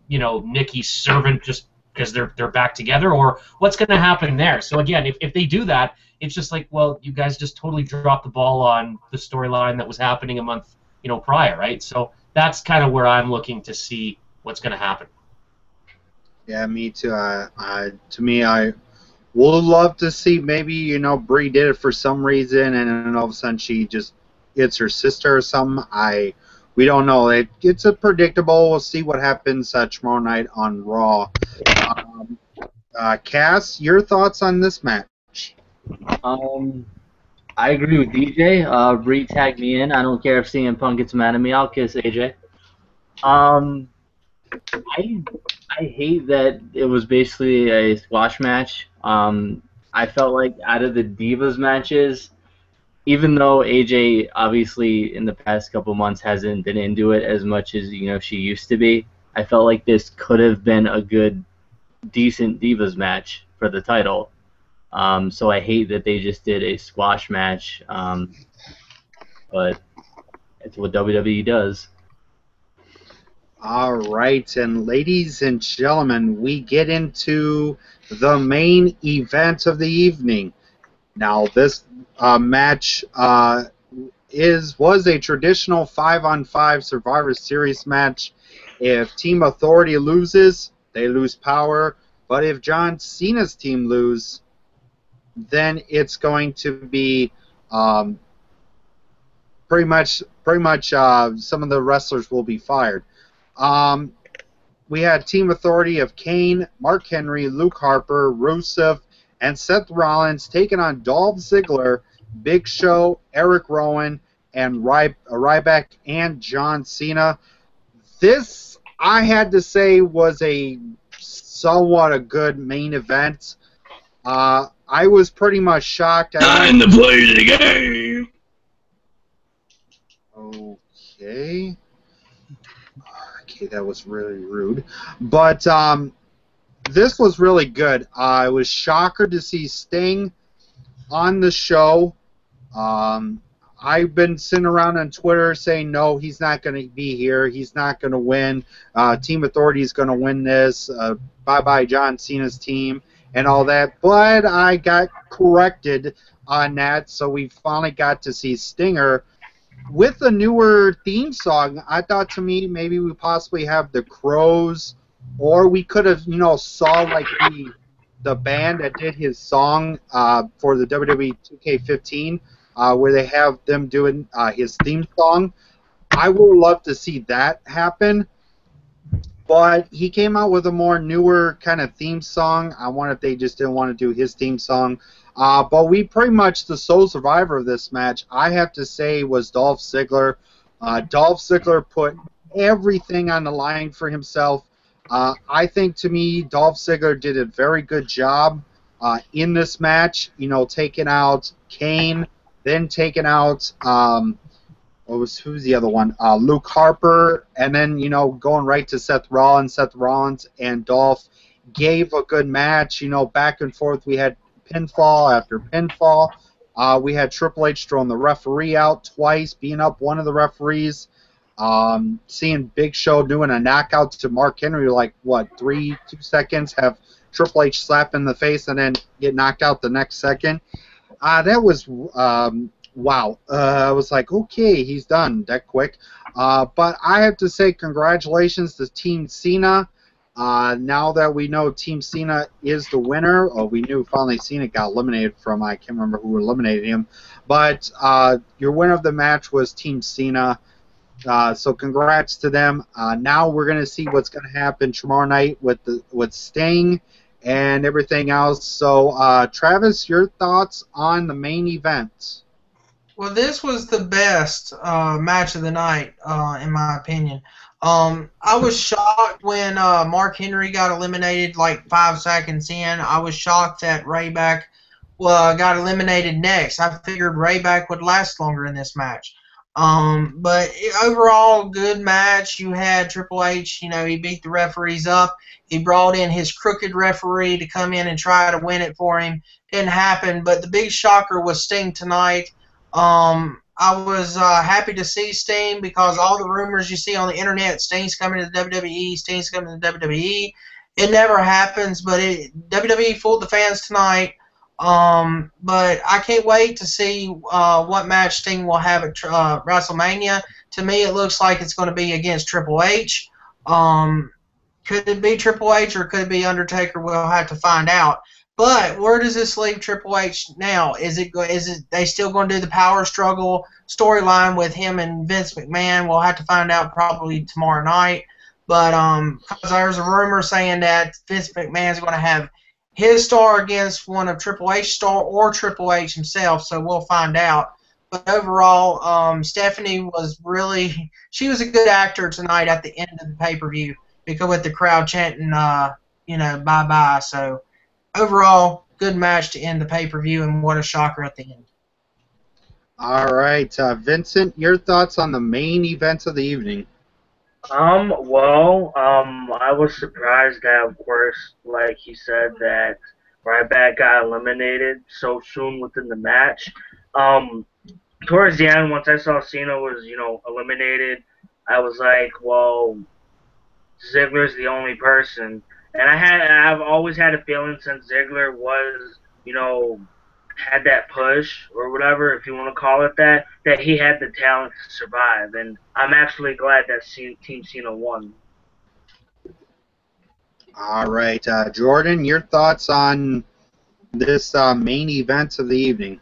Nikki's servant just because they're back together, or what's going to happen there? So again, if they do that, it's just like, well, you guys just totally dropped the ball on the storyline that was happening a month, prior, right? So that's kind of where I'm looking to see what's going to happen. Yeah, me too. To me, I would love to see maybe Brie did it for some reason, and then all of a sudden she just hits her sister or something. We don't know. It's a predictable. We'll see what happens tomorrow night on Raw. Cass, your thoughts on this match? I agree with DJ. Brie tagged me in. I don't care if CM Punk gets mad at me. I'll kiss AJ. I hate that it was basically a squash match. I felt like out of the Divas matches, even though AJ obviously in the past couple months hasn't been into it as much as she used to be, I felt like this could have been a good, decent Divas match for the title. So I hate that they just did a squash match, but it's what WWE does. All right, and ladies and gentlemen, we get into the main event of the evening. Now, this match was a traditional 5-on-5 Survivor Series match. If Team Authority loses, they lose power. But if John Cena's team lose, then it's going to be pretty much some of the wrestlers will be fired. We had Team Authority of Kane, Mark Henry, Luke Harper, Rusev, and Seth Rollins taking on Dolph Ziggler, Big Show, Eric Rowan, and Ryback and John Cena. This, I had to say, was a somewhat a good main event. I was pretty much shocked. Time to play the game. Okay. Okay, that was really rude. But this was really good. I was shocked to see Sting on the show. I've been sitting around on Twitter saying, no, he's not going to be here. He's not going to win. Team Authority is going to win this. Bye-bye John Cena's team and all that. But I got corrected on that, so we finally got to see Stinger with a newer theme song. I thought to me maybe we possibly have the Crows, or we could have, saw like the band that did his song for the WWE 2K15, where they have them doing his theme song. I would love to see that happen. But he came out with a more newer kind of theme song. I wonder if they just didn't want to do his theme song. But we pretty much, the sole survivor of this match, I have to say, was Dolph Ziggler. Dolph Ziggler put everything on the line for himself. I think, to me, Dolph Ziggler did a very good job in this match, taking out Kane, then taking out, who's the other one? Luke Harper, and then, going right to Seth Rollins. Seth Rollins and Dolph gave a good match, back and forth. We had pinfall after pinfall. We had Triple H throwing the referee out twice, being up one of the referees. Seeing Big Show doing a knockout to Mark Henry, like, 2 seconds, have Triple H slap in the face and then get knocked out the next second. That was, wow. I was like, okay, he's done that quick. But I have to say congratulations to Team Cena. Now that we know Team Cena is the winner, we knew finally Cena got eliminated from, I can't remember who eliminated him, but your winner of the match was Team Cena. So congrats to them. Now we're going to see what's going to happen tomorrow night with Sting and everything else. So, Travis, your thoughts on the main event? Well, this was the best match of the night, in my opinion. I was shocked when Mark Henry got eliminated like 5 seconds in. I was shocked that Ryback got eliminated next. I figured Ryback would last longer in this match. But overall, good match. You had Triple H, he beat the referees up. He brought in his crooked referee to come in and try to win it for him. Didn't happen, but the big shocker was Sting tonight. I was happy to see Sting because all the rumors you see on the internet, Sting's coming to the WWE, Sting's coming to the WWE. It never happens, but WWE fooled the fans tonight. But I can't wait to see what match Sting will have at WrestleMania. To me, it looks like it's going to be against Triple H. Could it be Triple H or could it be Undertaker? We'll have to find out. But where does this leave Triple H now? Is they still going to do the power struggle storyline with him and Vince McMahon? We'll have to find out probably tomorrow night. But because there's a rumor saying that Vince McMahon is going to have his star against one of Triple H's star or Triple H himself, so we'll find out. But overall, Stephanie was she was a good actor tonight at the end of the pay-per-view. because with the crowd chanting, bye-bye. So overall, good match to end the pay-per-view, and what a shocker at the end. All right, Vincent, your thoughts on the main events of the evening? I was surprised that, of course, like he said, that Ryback got eliminated so soon within the match. Um, Towards the end, once I saw Cena was, eliminated, I was like, well, Ziggler's the only person. And I've always had a feeling since Ziggler was, had that push or whatever, if you want to call it that, that he had the talent to survive. And I'm actually glad that Team Cena won. All right, Jordan, your thoughts on this main event of the evening?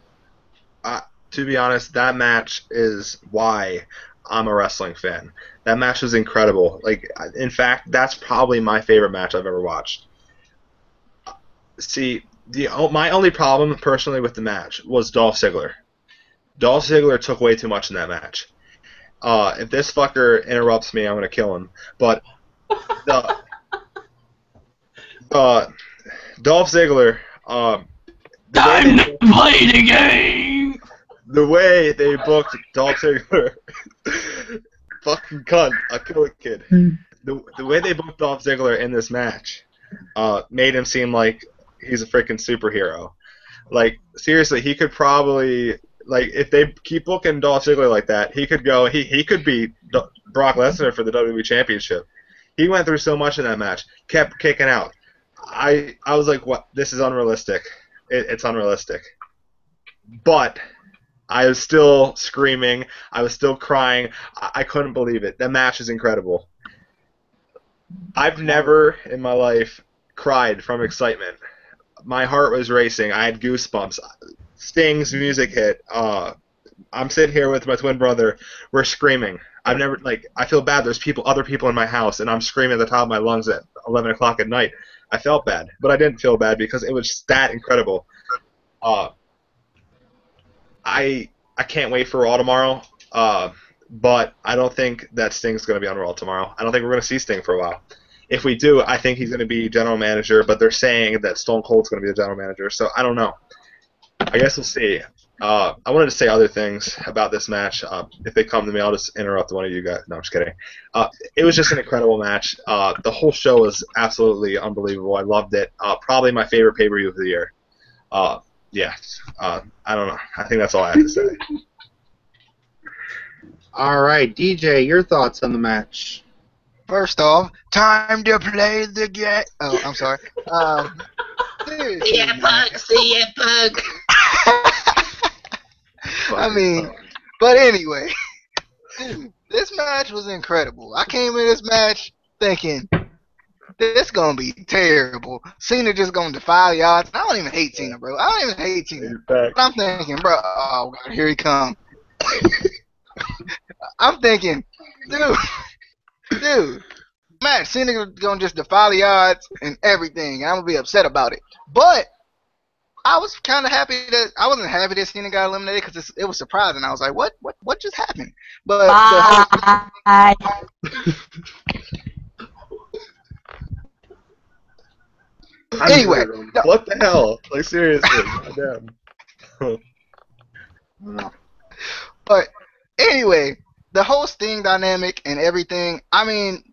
To be honest, that match is why I'm a wrestling fan. That match was incredible. Like, in fact, that's probably my favorite match I've ever watched. See, my only problem personally with the match was Dolph Ziggler. Dolph Ziggler took way too much in that match. If this fucker interrupts me, I'm gonna kill him. But Dolph Ziggler, Time to play the game! the way they booked Dolph Ziggler, fucking cunt, I'll kill a kid. The way they booked Dolph Ziggler in this match made him seem like he's a freaking superhero. Like, seriously, he could probably, like, if they keep booking Dolph Ziggler like that, he could go, he could beat Brock Lesnar for the WWE Championship. He went through so much in that match, kept kicking out. I was like, what? This is unrealistic. It's unrealistic. But I was still screaming. I was still crying. I couldn't believe it. That match is incredible. I've never in my life cried from excitement. My heart was racing. I had goosebumps. Sting's music hit. I'm sitting here with my twin brother. We're screaming. I feel bad. There's other people in my house, and I'm screaming at the top of my lungs at 11 o'clock at night. I felt bad, but I didn't feel bad because it was that incredible. I can't wait for Raw tomorrow, but I don't think that Sting's going to be on Raw tomorrow. I don't think we're going to see Sting for a while. If we do, I think he's going to be general manager, but they're saying that Stone Cold's going to be the general manager, so I don't know. I guess we'll see. I wanted to say other things about this match. If they come to me, I'll just interrupt one of you guys. No, I'm just kidding. It was just an incredible match. The whole show was absolutely unbelievable. I loved it. Probably my favorite pay-per-view of the year. I don't know. I think that's all I have to say. All right, DJ, your thoughts on the match? First off, time to play the game. Oh, I'm sorry. See ya, punk. See ya, punk. I mean, but anyway, dude, this match was incredible. I came in this match thinking, this gonna be terrible. Cena just gonna defy the odds. I don't even hate Cena, bro. I don't even hate Cena. But I'm thinking, bro, oh god, here he comes. I'm thinking, dude, man, Cena gonna just defy the odds and everything, and I'm gonna be upset about it. But I was kind of happy that I wasn't happy that Cena got eliminated because it was surprising. I was like, what just happened? But Bye. anyway, What the hell? Like, seriously. Goddamn. But anyway, the whole Sting dynamic and everything. I mean,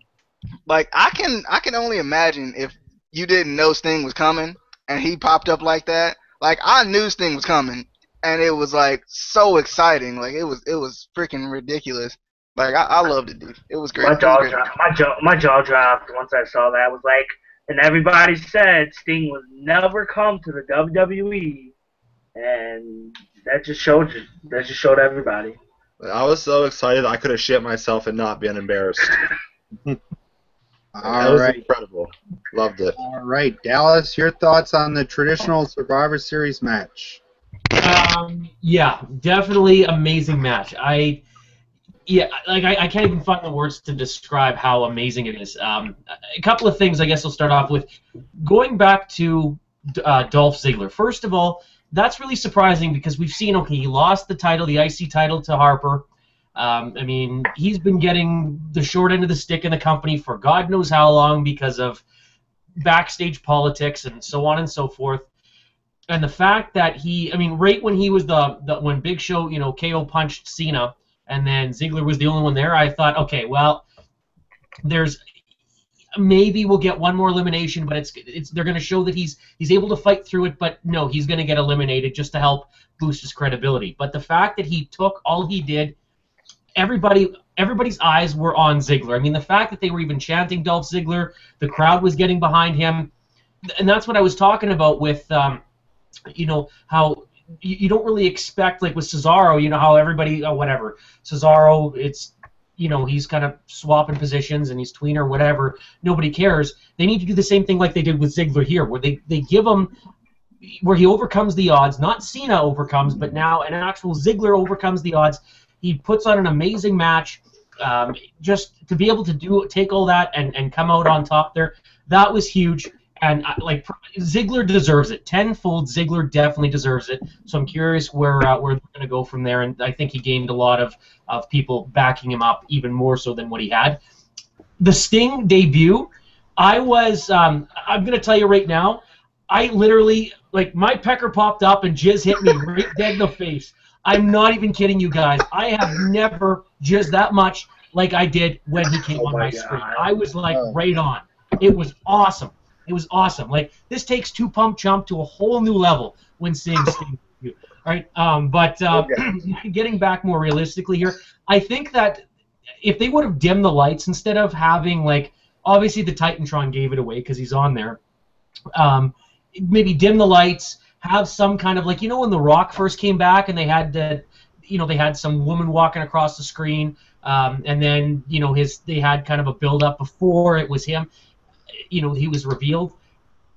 like I can only imagine if you didn't know Sting was coming and he popped up like that. Like I knew Sting was coming, and it was like so exciting. Like it was freaking ridiculous. Like I loved it, dude. It was great. My jaw dropped once I saw that. I was like, and everybody said Sting would never come to the WWE, and that just showed everybody. I was so excited I could have shit myself and not been embarrassed. That was incredible. Loved it. All right, Dallas, your thoughts on the traditional Survivor Series match? Yeah, definitely amazing match. I can't even find the words to describe how amazing it is. A couple of things I guess I'll start off with. Going back to Dolph Ziggler. First of all, that's really surprising because we've seen, okay, he lost the title, the IC title to Harper. I mean, he's been getting the short end of the stick in the company for God knows how long because of backstage politics and so on and so forth. And the fact that I mean, right when he was when Big Show, KO punched Cena, and then Ziggler was the only one there, I thought, okay, well, there's maybe we'll get one more elimination, but they're going to show that he's able to fight through it, but no, he's going to get eliminated just to help boost his credibility. But the fact that he took all he did, everybody's eyes were on Ziggler. I mean, the fact that they were even chanting Dolph Ziggler, the crowd was getting behind him, and that's what I was talking about with, how you don't really expect, like with Cesaro, how everybody, whatever, Cesaro, it's, he's kind of swapping positions and he's tweener, whatever. Nobody cares. They need to do the same thing like they did with Ziggler here, where they give him, where he overcomes the odds. Not Cena overcomes, but now an actual Ziggler overcomes the odds. He puts on an amazing match. Just to be able to take all that and come out on top there, that was huge. And Ziggler deserves it. Tenfold, Ziggler definitely deserves it. So I'm curious where they're going to go from there. And I think he gained a lot of people backing him up, even more so than what he had. The Sting debut, I'm going to tell you right now, I literally, my pecker popped up and jizz hit me right dead in the face. I'm not even kidding you guys. I have never jizzed that much like I did when he came on my screen. I was right on. It was awesome. It was awesome. This takes Two Pump Chump to a whole new level when seeing Sting. All right, but getting back more realistically here, I think that if they would have dimmed the lights instead of having obviously the Titantron gave it away because he's on there. Maybe dim the lights, have some kind of when The Rock first came back and they had they had some woman walking across the screen, and then they had kind of a build up before it was him. He was revealed.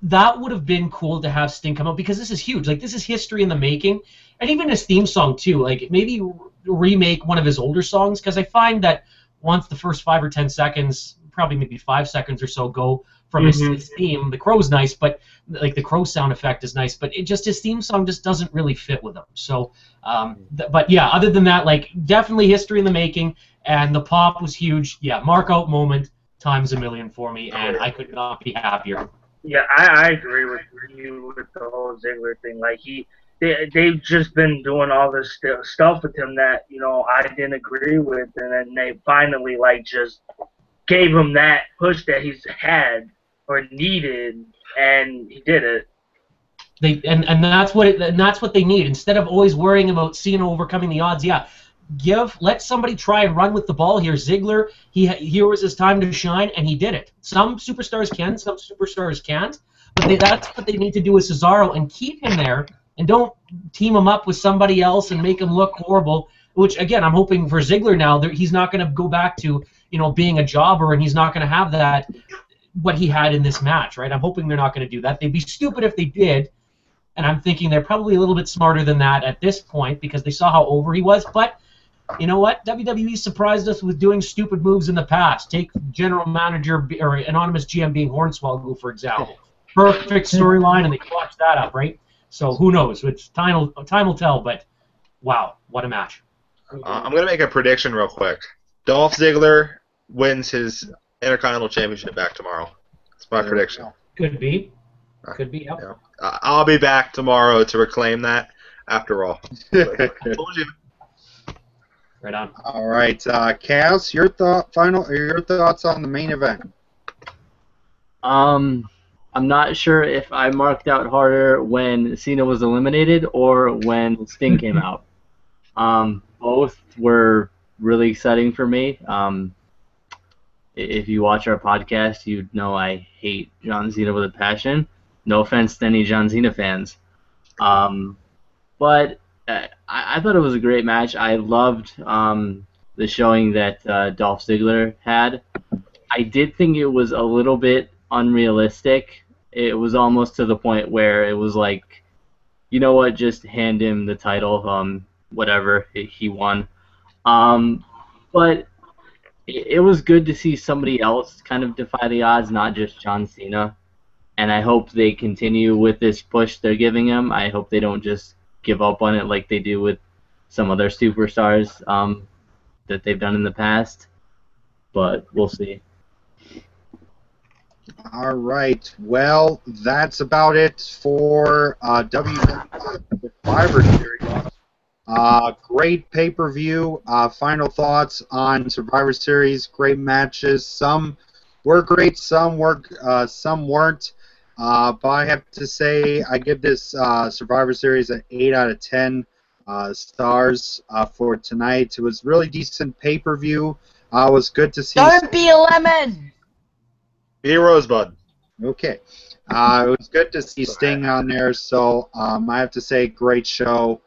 That would have been cool to have Sting come out because this is huge. This is history in the making, and even his theme song too. Maybe remake one of his older songs because I find that once the first 5 or 10 seconds, probably maybe 5 seconds or so, go from his theme. The crow's nice, but the crow sound effect is nice, but his theme song just doesn't really fit with him. So, but yeah, other than that, definitely history in the making, and the pop was huge. Yeah, mark out moment times a million for me, and I could not be happier. Yeah, I agree with you with the whole Ziggler thing. They've just been doing all this stuff with him that I didn't agree with, and then they finally just gave him that push that he's had or needed, and he did it. And that's what they need instead of always worrying about Cena overcoming the odds. Yeah. Let somebody try and run with the ball here. Ziggler, here was his time to shine, and he did it. Some superstars can, some superstars can't, but that's what they need to do with Cesaro and keep him there, and don't team him up with somebody else and make him look horrible. Which again, I'm hoping for Ziggler now that he's not going to go back to being a jobber, and he's not going to have that what he had in this match, right? I'm hoping they're not going to do that. They'd be stupid if they did, and I'm thinking they're probably a little bit smarter than that at this point because they saw how over he was, but. You know what? WWE surprised us with doing stupid moves in the past. Take general manager or anonymous GM being Hornswoggle, for example. Perfect storyline, and they watched that up, right? So who knows? Time will tell, but wow, what a match. I'm going to make a prediction real quick. Dolph Ziggler wins his Intercontinental Championship back tomorrow. That's my prediction. Could be. Could be, yep. Yeah. I'll be back tomorrow to reclaim that after all. I told you. Right on. All right, Kaz, your thoughts on the main event? I'm not sure if I marked out harder when Cena was eliminated or when Sting came out. Both were really exciting for me. If you watch our podcast, you'd know I hate John Cena with a passion. No offense to any John Cena fans. But I thought it was a great match. I loved the showing that Dolph Ziggler had. I did think it was a little bit unrealistic. It was almost to the point where it was like, you know what, just hand him the title, whatever, he won. But it was good to see somebody else kind of defy the odds, not just John Cena. And I hope they continue with this push they're giving him. I hope they don't just give up on it like they do with some other superstars. that they've done in the past, but we'll see. All right. Well, that's about it for WWE Survivor Series. Great pay-per-view. Final thoughts on Survivor Series. Great matches. Some were great. Some weren't. But I have to say, I give this Survivor Series an 8 out of 10 stars for tonight. It was really decent pay-per-view. It was good to see. Don't be a lemon! Be a rosebud. Okay. It was good to see Sting on there, so I have to say, great show.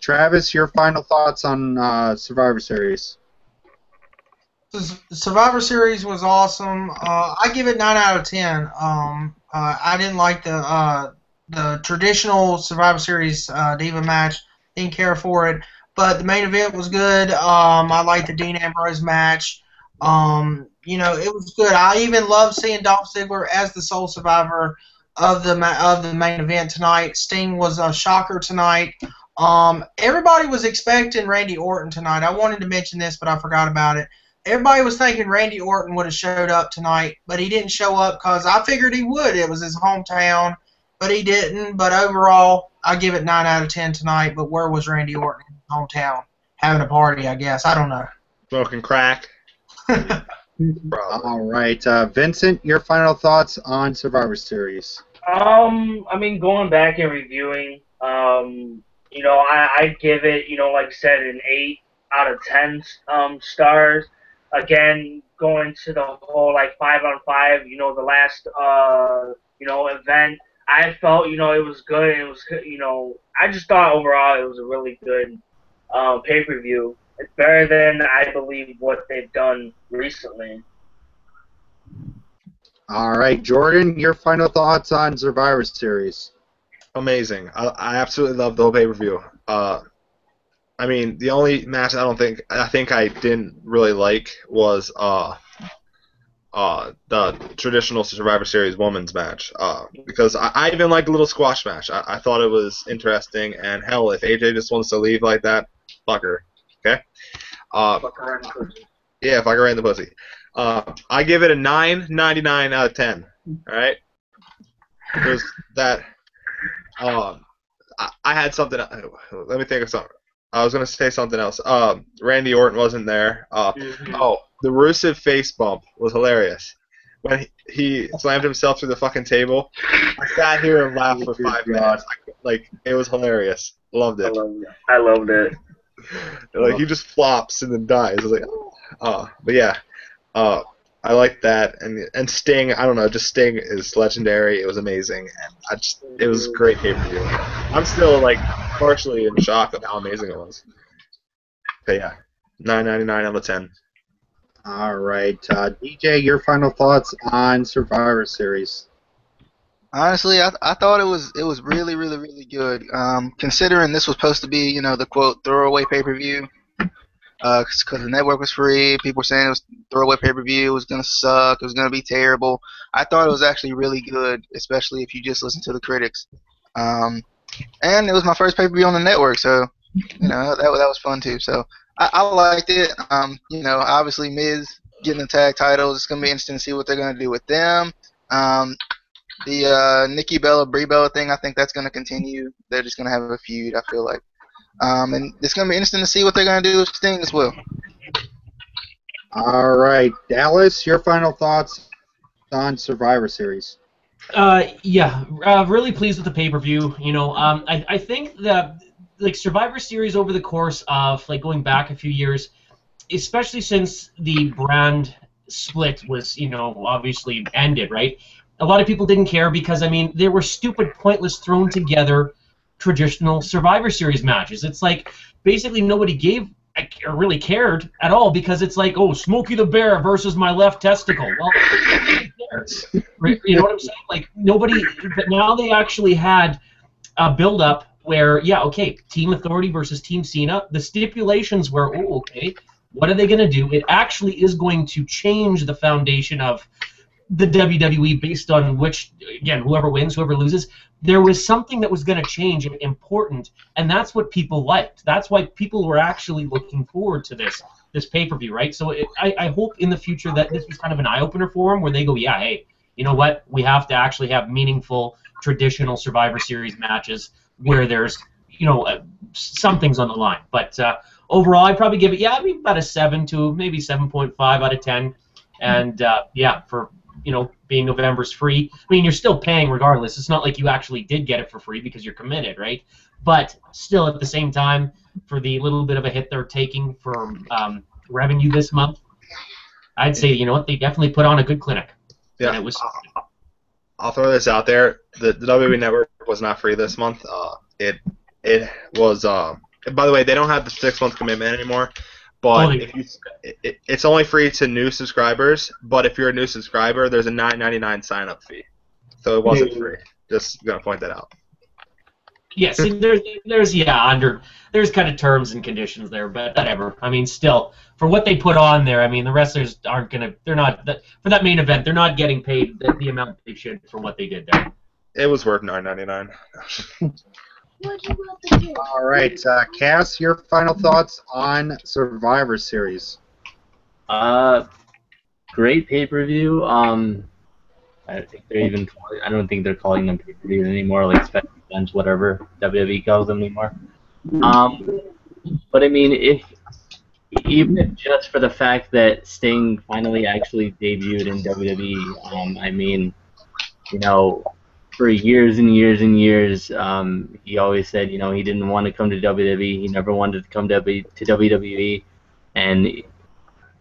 Travis, your final thoughts on Survivor Series? Survivor Series was awesome. I give it 9 out of 10. I didn't like the traditional Survivor Series Diva match. Didn't care for it. But the main event was good. I liked the Dean Ambrose match. It was good. I even loved seeing Dolph Ziggler as the sole survivor of the main event tonight. Sting was a shocker tonight. Everybody was expecting Randy Orton tonight. I wanted to mention this, but I forgot about it. Everybody was thinking Randy Orton would have showed up tonight, but he didn't show up because I figured he would. It was his hometown, but he didn't. But overall, I give it 9 out of 10 tonight. But where was Randy Orton in his hometown? Having a party, I guess. I don't know. Smoking crack. All right. Vincent, your final thoughts on Survivor Series? Going back and reviewing, I give it, like I said, an 8 out of 10 stars. Again, going to the whole 5-on-5, the last event, I felt it was good. It was I just thought overall it was a really good pay-per-view. It's better than I believe what they've done recently. All right, Jordan, your final thoughts on Survivor Series? Amazing. I absolutely love the whole pay-per-view. The only match I think I didn't really like was the traditional Survivor Series women's match. Because I even liked the little squash match. I thought it was interesting, and hell, if AJ just wants to leave like that, fuck her. Okay? Fuck her in the pussy. Yeah, fuck her in the pussy. I give it a 9.99 out of 10. All right? Because that. I had something. Let me think of something. I was gonna say something else. Randy Orton wasn't there. Oh, the Rusev face bump was hilarious. When he slammed himself through the fucking table, I sat here and laughed for 5 minutes. It was hilarious. Loved it. I loved it. He just flops and then dies. I was like, but yeah. I like that, and Sting. I don't know, just Sting is legendary. It was amazing, and it was a great pay-per-view. I'm still partially in shock of how amazing it was. But yeah, 9.99 out of 10. All right, DJ, your final thoughts on Survivor Series? Honestly, I thought it was really, really, really good. Considering this was supposed to be, the quote throwaway pay-per-view. Because the network was free, people were saying it was throwaway pay-per-view, it was going to suck, it was going to be terrible. I thought it was actually really good, especially if you just listen to the critics. And it was my first pay-per-view on the network, so, that was fun too. So, I liked it. Obviously Miz getting the tag titles, it's going to be interesting to see what they're going to do with them. The Nikki Bella, Brie Bella thing, I think that's going to continue. They're just going to have a feud, I feel like. And it's going to be interesting to see what they're going to do with Sting as well. All right. Dallas, your final thoughts on Survivor Series? Really pleased with the pay-per-view. I think that Survivor Series over the course of going back a few years, especially since the brand split was, obviously ended, right? A lot of people didn't care because, they were stupid, pointless, thrown together traditional Survivor Series matches. It's basically nobody gave or really cared at all because it's Smokey the Bear versus my left testicle. Well, you know what I'm saying? Nobody. But now they actually had a build-up where, Team Authority versus Team Cena. The stipulations were, what are they going to do? It actually is going to change the foundation of the WWE based on which, again, whoever wins, whoever loses, there was something that was going to change and important, and that's what people liked. That's why people were actually looking forward to this pay-per-view, right? So I hope in the future that this was kind of an eye-opener for them where they go, yeah, hey, you know what? We have to actually have meaningful, traditional Survivor Series matches where there's, something's on the line. But overall, I'd probably give it, about a 7 to maybe 7.5 out of 10. And, for being November's free. I mean, you're still paying regardless. It's not like you actually did get it for free because you're committed, right? But still, at the same time, for the little bit of a hit they're taking for revenue this month, I'd say, you know what, they definitely put on a good clinic. Yeah, And it was. I'll throw this out there. The WWE Network was not free this month. It was. By the way, they don't have the 6-month commitment anymore. But it's only free to new subscribers. But if you're a new subscriber, there's a $9.99 sign-up fee. So it wasn't free. Just gonna point that out. Yeah, see, there's kind of terms and conditions there, but whatever. I mean, still, for what they put on there, I mean, the wrestlers they're not for that main event. They're not getting paid the amount they should for what they did there. It was worth $9.99. All right, Cass, your final thoughts on Survivor Series? Great pay-per-view. I don't think they're calling them pay-per-view anymore, like special events, whatever WWE calls them anymore. But I mean, even just for the fact that Sting finally actually debuted in WWE, I mean, for years and years and years, he always said, he didn't want to come to WWE. He never wanted to come to WWE, and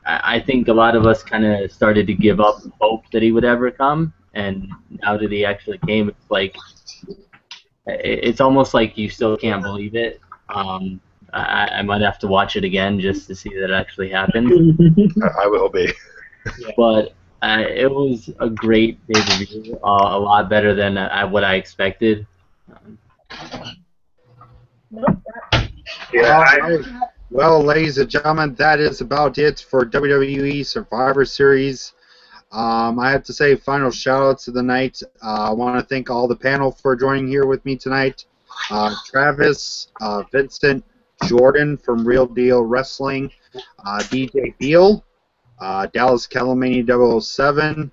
I think a lot of us kind of started to give up hope that he would ever come. And now that he actually came, it's like it's almost like you still can't believe it. I might have to watch it again just to see that it actually happened. I will be. But it was a great pay-per-view, a lot better than what I expected. Well, ladies and gentlemen, that is about it for WWE Survivor Series. I have to say final shout-outs of the night. I want to thank all the panel for joining here with me tonight. Travis, Vincent, Jordan from Real Deal Wrestling, DJ Beal, Dallas Calamani 007,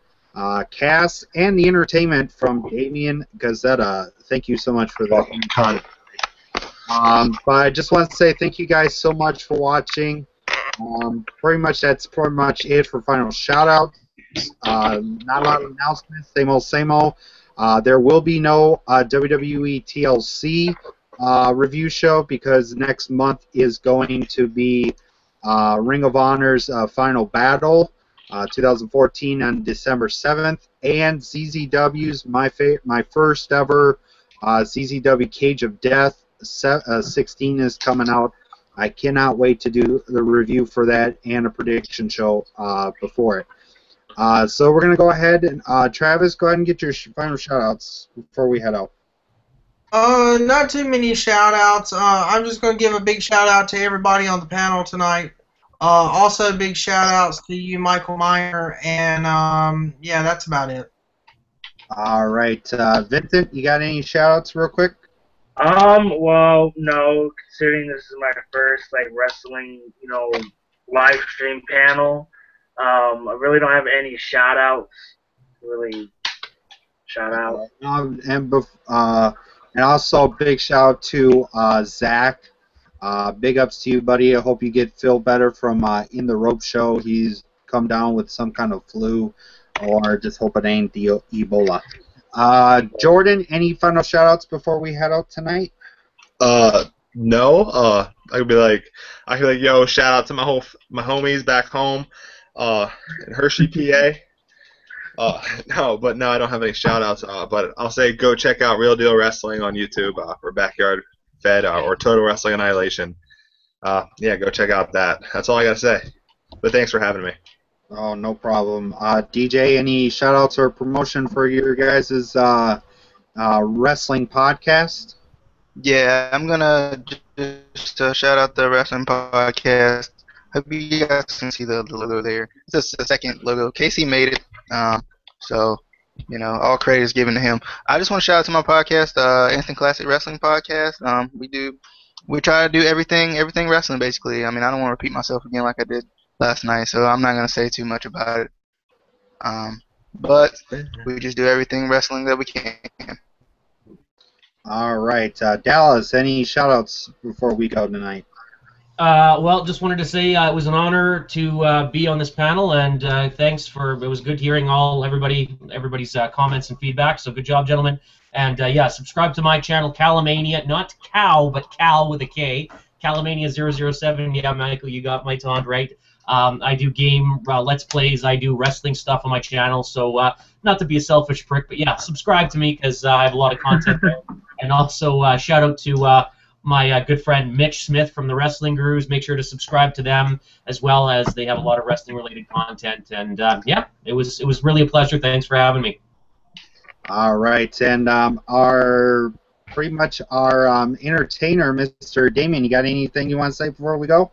Cass, and the entertainment from Damien Gazzetta. Thank you so much for that. But I just want to say thank you guys so much for watching. That's pretty much it for final shout-outs. Not a lot of announcements, same old. There will be no WWE TLC review show because next month is going to be Ring of Honor's Final Battle 2014 on December 7th, and ZZW's my first ever ZZW Cage of Death 16 is coming out. I cannot wait to do the review for that and a prediction show before it. So we're going to go ahead and, Travis, go ahead and get your final shout-outs before we head out. Not too many shout-outs. I'm just going to give a big shout-out to everybody on the panel tonight. Also, big shout-outs to you, Michael Meyer, and, that's about it. All right. Vincent, you got any shout-outs real quick? Well, no, considering this is my first, wrestling, live stream panel, I really don't have any shout-outs to really shout out. And also, big shout-out to Zach. Big ups to you, buddy. I hope you feel better from In the Rope show. He's come down with some kind of flu, or just hope it ain't the Ebola. Jordan, any final shout-outs before we head out tonight? No. I could be like, yo, shout out to my homies back home, in Hershey, PA. No, I don't have any shout-outs. But I'll say go check out Real Deal Wrestling on YouTube, or Backyard Fed, or Total Wrestling Annihilation. Go check out that. That's all I gotta say. But thanks for having me. Oh, no problem. DJ, any shout-outs or promotion for your guys' wrestling podcast? Yeah, I'm gonna just shout out the wrestling podcast. Hope you guys can see the logo there. It's just the second logo. Casey made it. So, all credit is given to him. I just want to shout out to my podcast, Instant Classic Wrestling Podcast. We try to do everything wrestling basically. I mean, I don't want to repeat myself again like I did last night, so I'm not gonna say too much about it. But we just do everything wrestling that we can. All right, Dallas. Any shout-outs before we go tonight? Well, just wanted to say it was an honor to be on this panel, and thanks it was good hearing everybody's comments and feedback. So good job, gentlemen. And yeah, subscribe to my channel, Calamania, not Cow, but Cal with a K. Calamania 007. Yeah, Michael, you got my taunt right. I do game Let's Plays. I do wrestling stuff on my channel. So not to be a selfish prick, but yeah, subscribe to me because I have a lot of content there. And also shout out to my good friend Mitch Smith from the Wrestling Gurus. Make sure to subscribe to them as well, as they have a lot of wrestling-related content. And yeah, it was really a pleasure. Thanks for having me. All right, and our entertainer, Mr. Damien, you got anything you want to say before we go?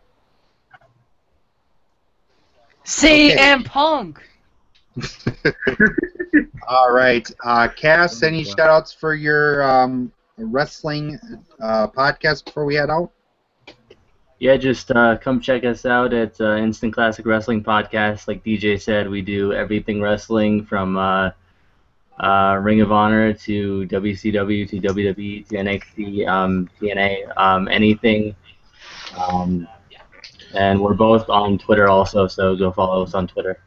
CM Punk. All right, Cass, any shout-outs for your wrestling podcast before we head out? Yeah, just come check us out at Instant Classic Wrestling Podcast. Like DJ said, we do everything wrestling from Ring of Honor to WCW to WWE to NXT, TNA, anything. And we're both on Twitter also, so go follow us on Twitter.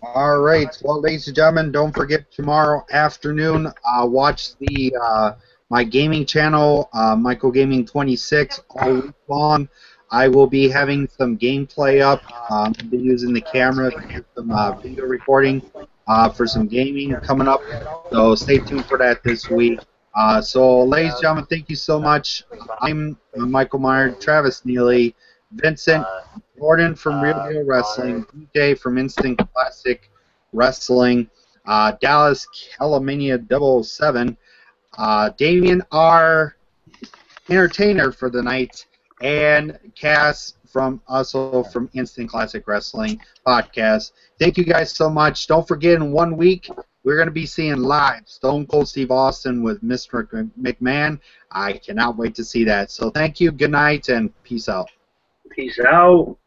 All right. Well, ladies and gentlemen, don't forget tomorrow afternoon, watch my gaming channel, Michael Gaming 26, all week long. I will be having some gameplay up. I'll be using the camera to get some video recording for some gaming coming up. So stay tuned for that this week. So, ladies and gentlemen, thank you so much. I'm Michael Meyer, Travis Neely, Vincent Gordon from Real Deal Wrestling, DJ from Instant Classic Wrestling, Dallas Calamania 007, Damien, our entertainer for the night, and Cass from Instant Classic Wrestling Podcast. Thank you guys so much. Don't forget, in 1 week, we're going to be seeing live Stone Cold Steve Austin with Mr. McMahon. I cannot wait to see that. So thank you, good night, and peace out. Peace out.